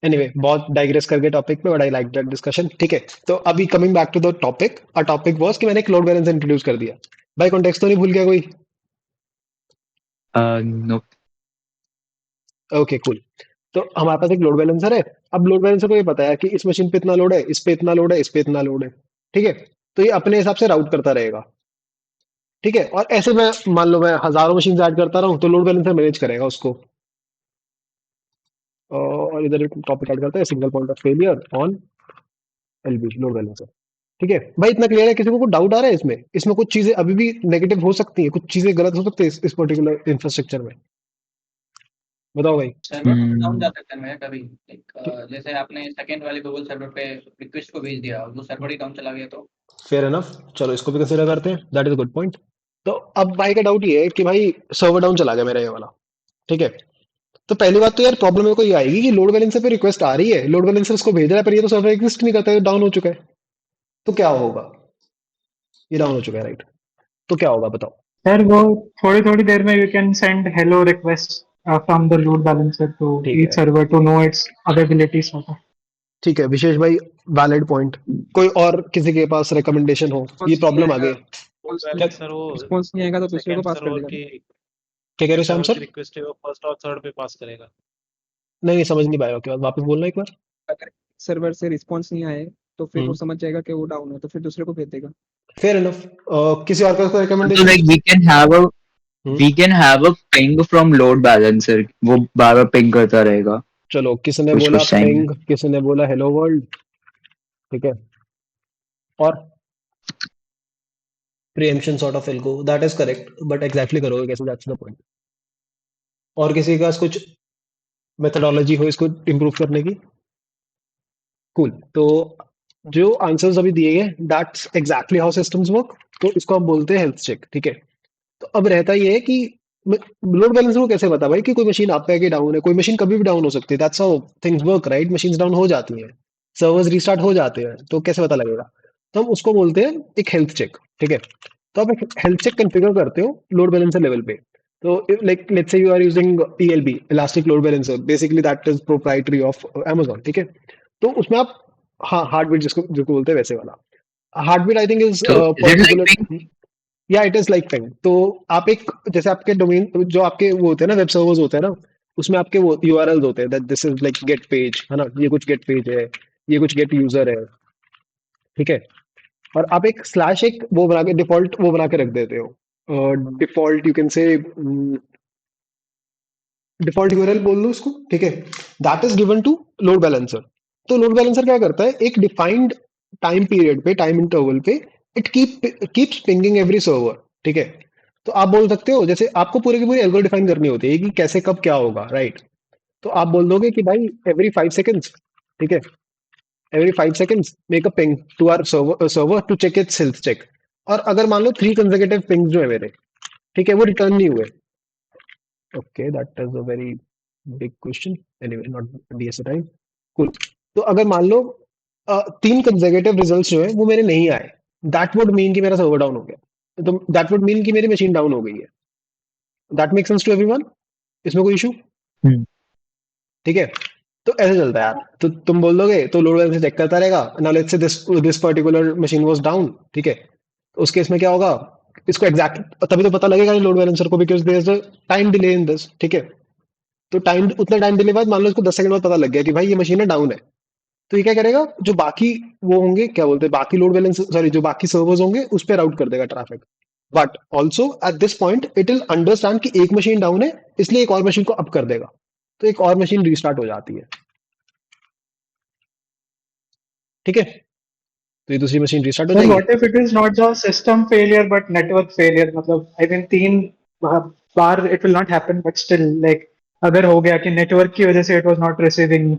एनीवे, बहुत डाइग्रेस करके टॉपिक पे, but I like that discussion. ठीक है, तो अभी coming back to the topic, a topic was कि मैंने एक लोड बैलेंस इंट्रोड्यूस कर दिया। भाई कॉन्टेक्स्ट तो नहीं भूल गया कोई? नो। Okay cool. तो हमारे पास एक लोड बैलेंसर है। अब लोड बैलेंसर को ये पता है कि इस मशीन पे इतना लोड है, इस पे इतना लोड है, इस पे इतना लोड है। ठीक है, तो ये अपने हिसाब से राउट करता रहेगा। ठीक है, और ऐसे मैं मान लो मैं हजारों मशीन ऐड करता रहूं तो लोड बैलेंसर मैनेज करेगा उसको। और इधर एक टॉपिक ऐड करते हैं, single point of failure on LB load balancer. ठीक है भाई, इतना क्लियर है? किसी को कुछ डाउट आ रहा है इसमें? इसमें कुछ चीजें अभी भी नेगेटिव हो सकती है, कुछ चीजें गलत हो सकती है इस पर्टिकुलर इंफ्रास्ट्रक्चर में। बताओ भाई। सर्वर डाउन जा सकता है मैं कभी, लाइक जैसे आपने सेकंड वाले गूगल सर्वर पे रिक्वेस्ट को भेज दिया और वो सर्वर ही डाउन चला गया तो? फेयर एनफ, चलो इसको भी कंसिडर करते हैं, that is a good point. तो अब भाई का डाउट ये है कि भाई सर्वर डाउन चला गया मेरा ये वाला। ठीक है, तो पहली बात तो यार प्रॉब्लम मेरे को ये आएगी कि लोड बैलेंसर पे रिक्वेस्ट आ रही है, लोड बैलेंसर उसको भेज रहा है, पर ये तो सर्वर एग्जिस्ट नहीं करता है, डाउन हो चुका है। तो क्या होगा? ये डाउन हो चुका है, राइट? तो क्या होगा बताओ? सर वो थोड़ी थोड़ी देर में you can send hello request from the load balancer to ठीक ईच है, server to know its availability sort of. ठीक है विशेष भाई, वैलिड पॉइंट। कोई और किसी के पास रिकमेंडेशन हो? ये प्रॉब्लम आ गई। क्या सर वो रिस्पॉन्स नहीं आएगा तो दूसरे को सेकंड पास कर सर्वर देगा। की क्या कह रहे हो सैम सर्वर की सर? रिक्वेस्ट है वो फर्स्ट और थर्ड पे पास करेगा। नहीं नहीं, समझ नहीं पाया, क्या वापस बोलना एक बार। अगर सर्वर से रिस्पॉन्स नहीं आए तो फिर वो हम्म, समझ जाएगा कि वो डाउन है, तो फिर दूसरे को भेज देगा। Fair enough. किसी और का कोई तो recommendation? Like we can have a ping from load balancer, वो बार बार पिंग करता रहेगा चलो, किसी ने कुछ बोला कुछ टाइम में। पिंग, किसी ने बोला हेलो वर्ल्ड। ठीक है, और preemption sort of algo, that is correct, but exactly करोगे कैसे? That's the point. और किसी का कुछ मेथोडोलॉजी हो इसको इम्प्रूव करने की? कूल। तो जो आंसर्स अभी दिए गए, that's exactly how systems work. तो इसको हम बोलते हैं हेल्थ चेक। ठीक है, तो अब रहता ये है कि लोड बैलेंसर को कैसे पता भाई कि कोई मशीन आप पे है कि डाउन है? कोई मशीन कभी भी डाउन हो सकती है, that's how things work, right? Machines down हो जाती हैं, सर्वर्स रिस्टार्ट हो जाते हैं, तो कैसे पता लगेगा? तो हम उसको बोलते हैं एक हेल्थ चेक। ठीक है, तो आप एक हेल्थ चेक कॉन्फ़िगर करते हो लोड बैलेंसर लेवल पे। तो like let's say you are using ELB, elastic load balancer, basically that is proprietary of Amazon। ठीक है, तो उसमें आप, हाँ, हार्ट बीट जिसको बोलते हैं वैसे वाला heart beat, I think is तो is it like ping? Particular. या इट इज लाइक पिंग। तो आप एक, जैसे आपके डोमेन जो आपके वो होते हैं ना, वेब सर्वर्स होते हैं ना, उसमें आपके वो URLs होते हैं, that this is like get page, है ना, ये कुछ गेट पेज है, ये कुछ गेट यूजर है। ठीक है, और आप एक स्लैश एक वो बना के डिफॉल्ट वो बना के रख देते हो, default you can say default URL बोल लो उसको। ठीक है, that is given to load balancer. तो लोड बैलेंसर क्या करता है, एक डिफाइंड टाइम पीरियड पे, टाइम इंटरवल पे, it keeps pinging every server. ठीक है, तो आप बोल सकते हो, जैसे आपको पूरी की पूरी एल्गो डिफाइन करनी होती है कि कैसे कब क्या होगा, राइट? तो आप बोल दोगे कि भाई एवरी 5 सेकेंड्स, ठीक है, every 5 seconds make a ping to our server to check its health check. और अगर मान लो 3 कंसेक्यूटिव पिंग्स जो है मेरे, ठीक है, वो रिटर्न नहीं हुए। Okay, that is a very big question. Anyway, not DSA time. Cool. तो अगर मान लो 3 कंसेक्यूटिव रिजल्ट्स जो है वो मेरे नहीं आए, दैट वुड मीन कि मेरा सर्वर डाउन हो गया, तो दैट वुड मीन कि मेरी मशीन डाउन हो गई है। That make sense to everyone? इसमें कोई इशू? ठीक है, तो ऐसे चलता है यार। तो तुम बोल दोगे तो लोड बैलेंसर चेक करता रहेगा। Now let's say this particular machine was down. ठीक है, तो उस केस में क्या होगा, इसको एग्जैक्ट तभी तो पता लगेगा लोड बैलेंसर को, because there is a time delay in this. ठीक है, तो टाइम, उतना टाइम डिले बाद मान लो इसको 10 सेकंड बाद पता लग गया कि भाई ये मशीन है डाउन है, तो ये क्या करेगा, जो बाकी वो होंगे, क्या बोलते हैं, बाकी लोड बैलेंस, सॉरी, जो बाकी सर्वर्स होंगे उस पर राउट कर देगा traffic. But also at this point it will understand कि एक मशीन डाउन है, इसलिए एक और मशीन को अप कर देगा, तो एक और मशीन रीस्टार्ट हो जाती है। ठीक है, तो ये दूसरी मशीन रीस्टार्ट हो सर जाएगी। What if it is not just system failure but network failure? मतलब आई मीन 3 बार it will not happen but still like अगर हो गया कि नेटवर्क की वजह से it was not receiving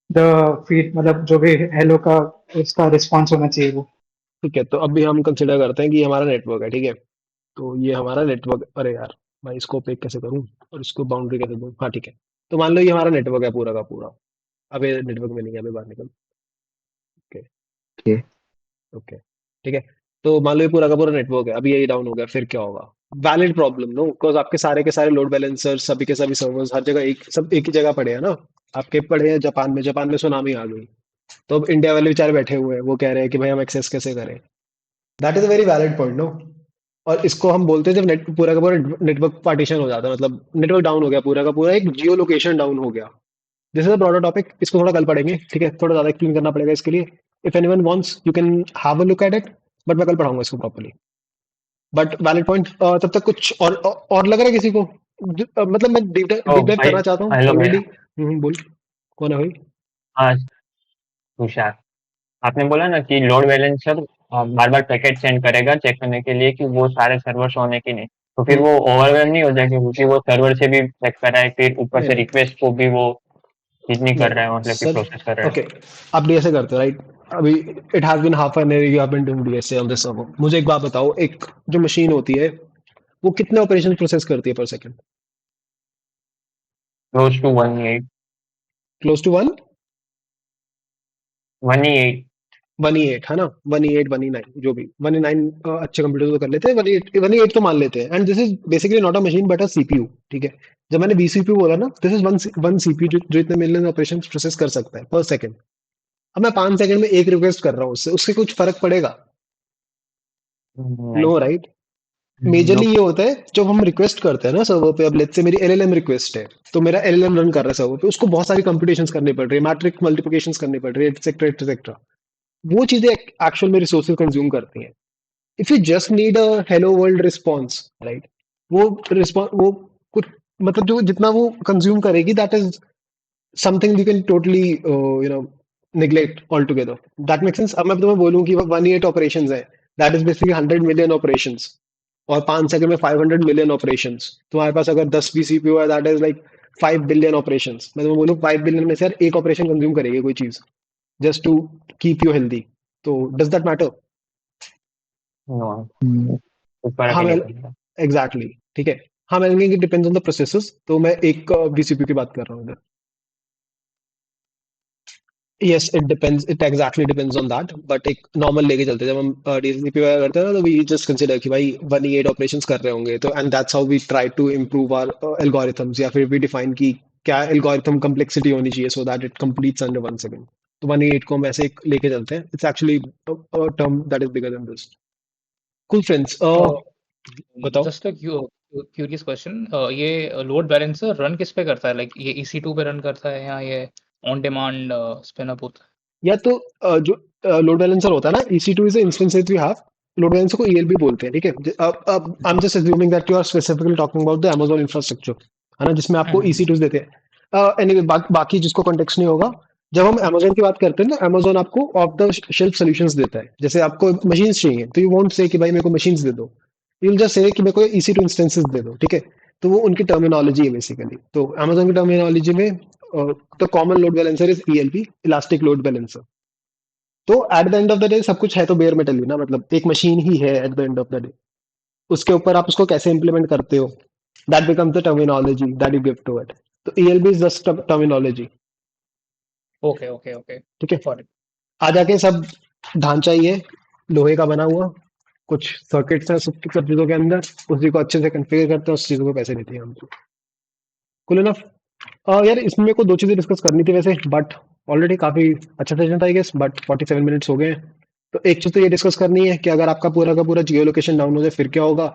the feed, मतलब जो भी हेलो का उसका रिस्पांस होना चाहिए वो। ठीक है, तो अभी हम कंसिडर करते हैं कि ये हमारा नेटवर्क है, ठीक है। तो ये हमारा नेटवर्क, अरे यार मैं इसको ओपेक कैसे करूं और इसको बाउंड्री कैसे दूं? हाँ ठीक है, तो मान लो ये हमारा नेटवर्क है पूरा का पूरा। अब ये नेटवर्क में नहीं है, अभी बाहर निकल। Okay Okay. ओके, ठीक है। तो मान लो ये पूरा का पूरा नेटवर्क है, अभी यही डाउन हो गया, फिर क्या होगा? वैलिड प्रॉब्लम नो, बिकॉज आपके सारे के सारे लोड बैलेंसर सभी के सभी सर्वर्स हर जगह एक ही जगह पड़े हैं ना। आपके पड़े हैं जापान में सुनामी आ गई, तो अब इंडिया वाले बेचारे बैठे हुए हैं, वो कह रहे हैं कि भाई हम एक्सेस कैसे करें। That is a very valid point no. और इसको हम बोलते हैं जब पूरा का पूरा नेटवर्क पार्टीशन हो जाता है, मतलब नेटवर्क डाउन हो गया पूरा का पूरा, एक जियो लोकेशन डाउन हो गया। This is a broader topic, इसको थोड़ा कल पढ़ेंगे, ठीक है। थोड़ा ज्यादा एक्सप्लेन करना पड़ेगा इसके लिए। If anyone wants you can have a look at it, but मैं कल पढ़ाऊंगा इसको प्रॉपर्ली। But valid point. तब तक कुछ और लग रहा है किसी को? मतलब मैं डीप तो डाइव भाई करना चाहता हूँ हेलो ऑलरेडी। भैया। बोल, कौन है भाई? हाँ तुषार, आपने बोला ना कि लोड बैलेंसर बार बार पैकेट सेंड करेगा चेक करने के लिए कि वो सारे सर्वर्स होने की नहीं, तो फिर हम्म, वो ओवरवेल नहीं हो जाएगी क्योंकि वो सर्वर से भी चेक कर रहा है, फिर ऊपर नहीं से नहीं रिक्वेस्ट को भी वो नहीं कर नहीं रहा है, मतलब कि सर। प्रोसेस कर रहा है। ओके, आप डीएसए करते हो राइट? अभी it has been half an year you have been doing DSA on this server. मुझे एक बात बताओ, एक जो मशीन होती है वो कितने ऑपरेशन प्रोसेस करती है per second? Close to 1 8 close to 1 8। 1 ही 8 है ना? 1 ही 8 1 ही 9 जो भी 1 ही 9 अच्छे कंप्यूटर तो कर लेते हैं, 1 ही 8 तो मान लेते हैं। And this is basically not a machine but a CPU, ठीक है। जब मैंने बीसीपीयू बोला ना, दिस इज वन सीपीयू जो इतने मिलियन ऑपरेशन प्रोसेस कर सकता है पर सेकंड। अब मैं 5 सेकंड में एक रिक्वेस्ट कर रहा हूँ, उससे उससे कुछ फर्क पड़ेगा? नहीं। No right. Majorly Nope. ये होता है जब हम रिक्वेस्ट करते हैं ना सर्वर पे। अब लेट्स से मेरी एलएलएम रिक्वेस्ट है, तो मेरा एलएलएम रन कर रहा है सर्वर पे, उसको बहुत सारी कंप्यूटेशंस करनी पड़ रही है, मैट्रिक मल्टीप्लिकेशंस करनी पड़ रही है, एटसेट्रा एटसेट्रा। वो चीजें एक्चुअल में रिसोर्सेज कंज्यूम करती हैं। If you just need a hello world response, right, वो रिस्पॉन्स वो कुछ मतलब जो जितना वो कंज्यूम करेगी, that is something you can totally neglect altogether. That makes sense। अब मैं तुम्हें बोलूं कि 1 ही 8 ऑपरेशंस है, that is basically 100 million operations. और 5 सेकंड में 500 मिलियन ऑपरेशंस। तुम्हारे पास अगर 10 भी सीपीयू है, that is like 5 billion operations. मैं तुम्हें बोलूं 5 बिलियन में से यार एक ऑपरेशन कंज्यूम करेगी कोई चीज, just to keep you healthy. तो does that matter? No, Hmm. कुछ फर्क हाँ ही मैं नहीं पड़ेगा। एग्जैक्टली ठीक है। हाँ मैं कि डिपेंड्स ऑन द प्रोसेसेस, तो मैं एक बीसीपी की बात कर रहा हूँ। Yes it depends, it exactly depends on that, but एक नॉर्मल लेके चलते हैं। जब हम डीसीपी वगैरह करते हैं ना, तो वी जस्ट कंसिडर कि भाई 1 ही 8 ऑपरेशंस कर रहे होंगे, तो and that's how we try to improve our algorithms, या फिर वी डिफाइन कि क्या एल्गोरिथम कम्प्लेक्सिटी होनी चाहिए so that it completes under 1 second. तो 1 ही 8 को हम ऐसे एक लेके चलते हैं। It's actually term that is bigger than this. Cool friends, बताओ। जस्ट क्यूरियस क्वेश्चन, ये लोड बैलेंसर रन किस पे करता है? लाइक ये EC2 पे रन करता है या ये ऑन डिमांड स्पिन अप होता है? या तो जो लोड बैलेंसर होता है ना, EC2 is instance that we have. Load balancer को ELB बोलते हैं, ठीक है। अब I am just assuming that you are specifically talking about the Amazon infrastructure, है ना, जिसमें आपको EC2 देते हैं। एनीवे बाकी जिसको कॉन्टेक्स्ट नहीं होगा, जब हम Amazon की बात करते हैं ना, Amazon आपको ऑफ द शेल्फ सॉल्यूशंस देता है। जैसे आपको मशीन्स चाहिए, तो यू वोंट से कि भाई मेरे को मशीन्स दे दो, यू विल जस्ट से कि मेरे को EC2 इंस्टेंसेस दे दो, ठीक है। तो वो उनकी टर्मिनोलॉजी है बेसिकली। तो Amazon की टर्मिनोलॉजी में the common load balancer is ELB, elastic load balancer. तो at the end of the day सब कुछ है तो बेयर मेटल ही ना, मतलब एक मशीन ही है at the end of the day. उसके ऊपर आप उसको कैसे इंप्लीमेंट करते हो, that becomes the terminology that you give to it. तो ELB is just terminology, okay okay okay, ठीक है। फॉर आ जाके सब ढांचा ही है, लोहे का बना हुआ, कुछ सर्किट्स है सब चीजों के अंदर, उसी को अच्छे से कन्फिगर करते हैं, उस चीजों को पैसे देते हैं हमको। कुल इनफ। यार इसमें मेरे को दो चीजें डिस्कस करनी थी वैसे, बट ऑलरेडी काफी अच्छा सेशन था आई गेस, बट 47 मिनट्स हो गए हैं। तो एक चीज तो ये डिस्कस करनी है कि अगर आपका पूरा का पूरा जियो लोकेशन डाउन हो जाए फिर क्या होगा,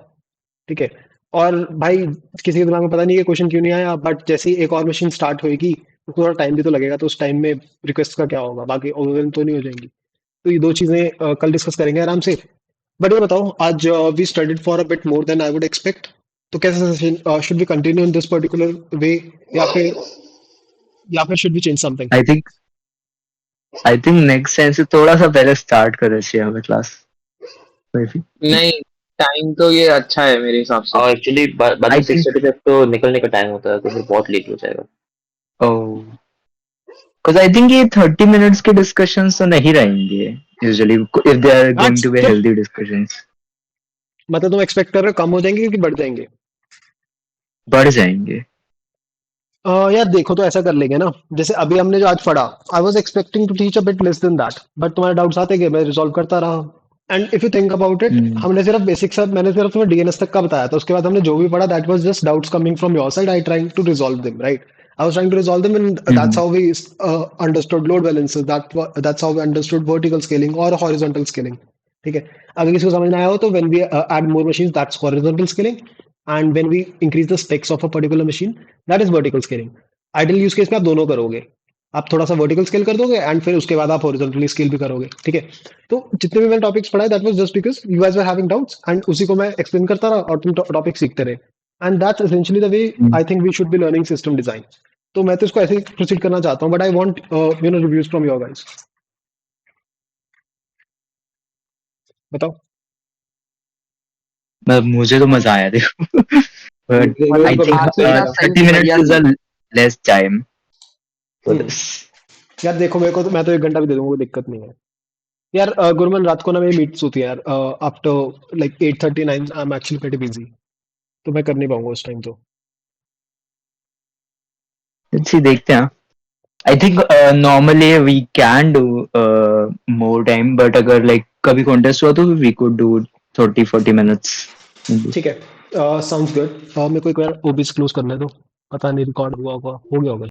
ठीक है। और भाई किसी के दिमाग में पता नहीं है क्वेश्चन क्यों नहीं आया, बट जैसे ही एक और मशीन स्टार्ट होगी तो थोड़ा टाइम भी तो लगेगा, तो उस टाइम में रिक्वेस्ट का क्या होगा, बाकी ओवरवेल तो नहीं हो जाएंगी। तो ये दो चीजें कल डिस्कस करेंगे आराम से। बट ये बताओ, आज we studied for a bit more than I would expect. तो कैसा session, should we continue in this particular way, या फिर should we change something? I think next time से थोड़ा सा पहले start करना चाहिए हमें class. Maybe. नहीं, टाइम तो ये अच्छा है मेरे हिसाब से। और एक्चुअली बाद I में think 6:30 तक तो निकलने का टाइम होता है, तो फिर बहुत लेट हो जाएगा। oh, because I think ये 30 minutes के discussions तो नहीं रहेंगे. usually if they are going That's to be तो healthy discussions. मतलब तुम एक्सपेक्ट कर रहे हो कम हो जाएंगे कि बढ़ जाएंगे? बढ़ जाएंगे. यार देखो तो ऐसा कर लेंगे ना, जैसे अभी हमने जो आज पढ़ा, I was expecting to teach a bit less than that, but तुम्हारे डाउट्स आते गए, मैं रिजॉल्व करता रहा. And if you think about it, hmm. हमने सिर्फ बेसिक सब, मैंने सिर्फ तुम्हें डीएनएस तक का बताया था, उसके बाद हमने जो भी पढ़ा that was just doubts coming from your side, I trying to resolve them, right? I was trying to resolve them, and that's how we understood load balances. That's how we understood vertical scaling or horizontal scaling. ठीक है. अगर किसी को समझ ना आया हो तो when we add more machines, that's horizontal scaling, and when we increase the specs of a particular machine, that is vertical scaling. Ideal use case में आप दोनों करोगे. आप थोड़ा सा वर्टिकल स्केल कर दोगे एंड फिर उसके बाद आप हॉरिजॉन्टली स्केल भी करोगे. ठीक है. तो जितने भी मैंने टॉपिक्स पढ़ाए that was just because you guys were having doubts, and उसी को मैं एक्सप्लेन करता रहा और तुम टॉपिक सीखते रहे. And that's essentially the way I think we should be learning system design. तो मैं तो इसको ऐसे ही प्रोसीड करना चाहता हूँ, but I want reviews from your guys. बताओ. मुझे तो मजा आया देखो. But I think काफी ना 30 minutes is a less time for this. यार देखो मेरे को तो, मैं तो 1 घंटा भी दे दूंगा, कोई दिक्कत नहीं है. यार गुरमन, रात को ना मेरी मीट्स होती है यार, after like 8:39 I am actually pretty busy, तो मैं कर नहीं पाऊंगा उस टाइम. तो Let's see, देखते हैं. I think normally we can do more time, but अगर like कभी contest हुआ तो we could do 30-40 minutes. ठीक है. Sounds good. मेरे को एक बार ओबीएस क्लोज करने दो, पता नहीं रिकॉर्ड हुआ होगा, हो गया होगा.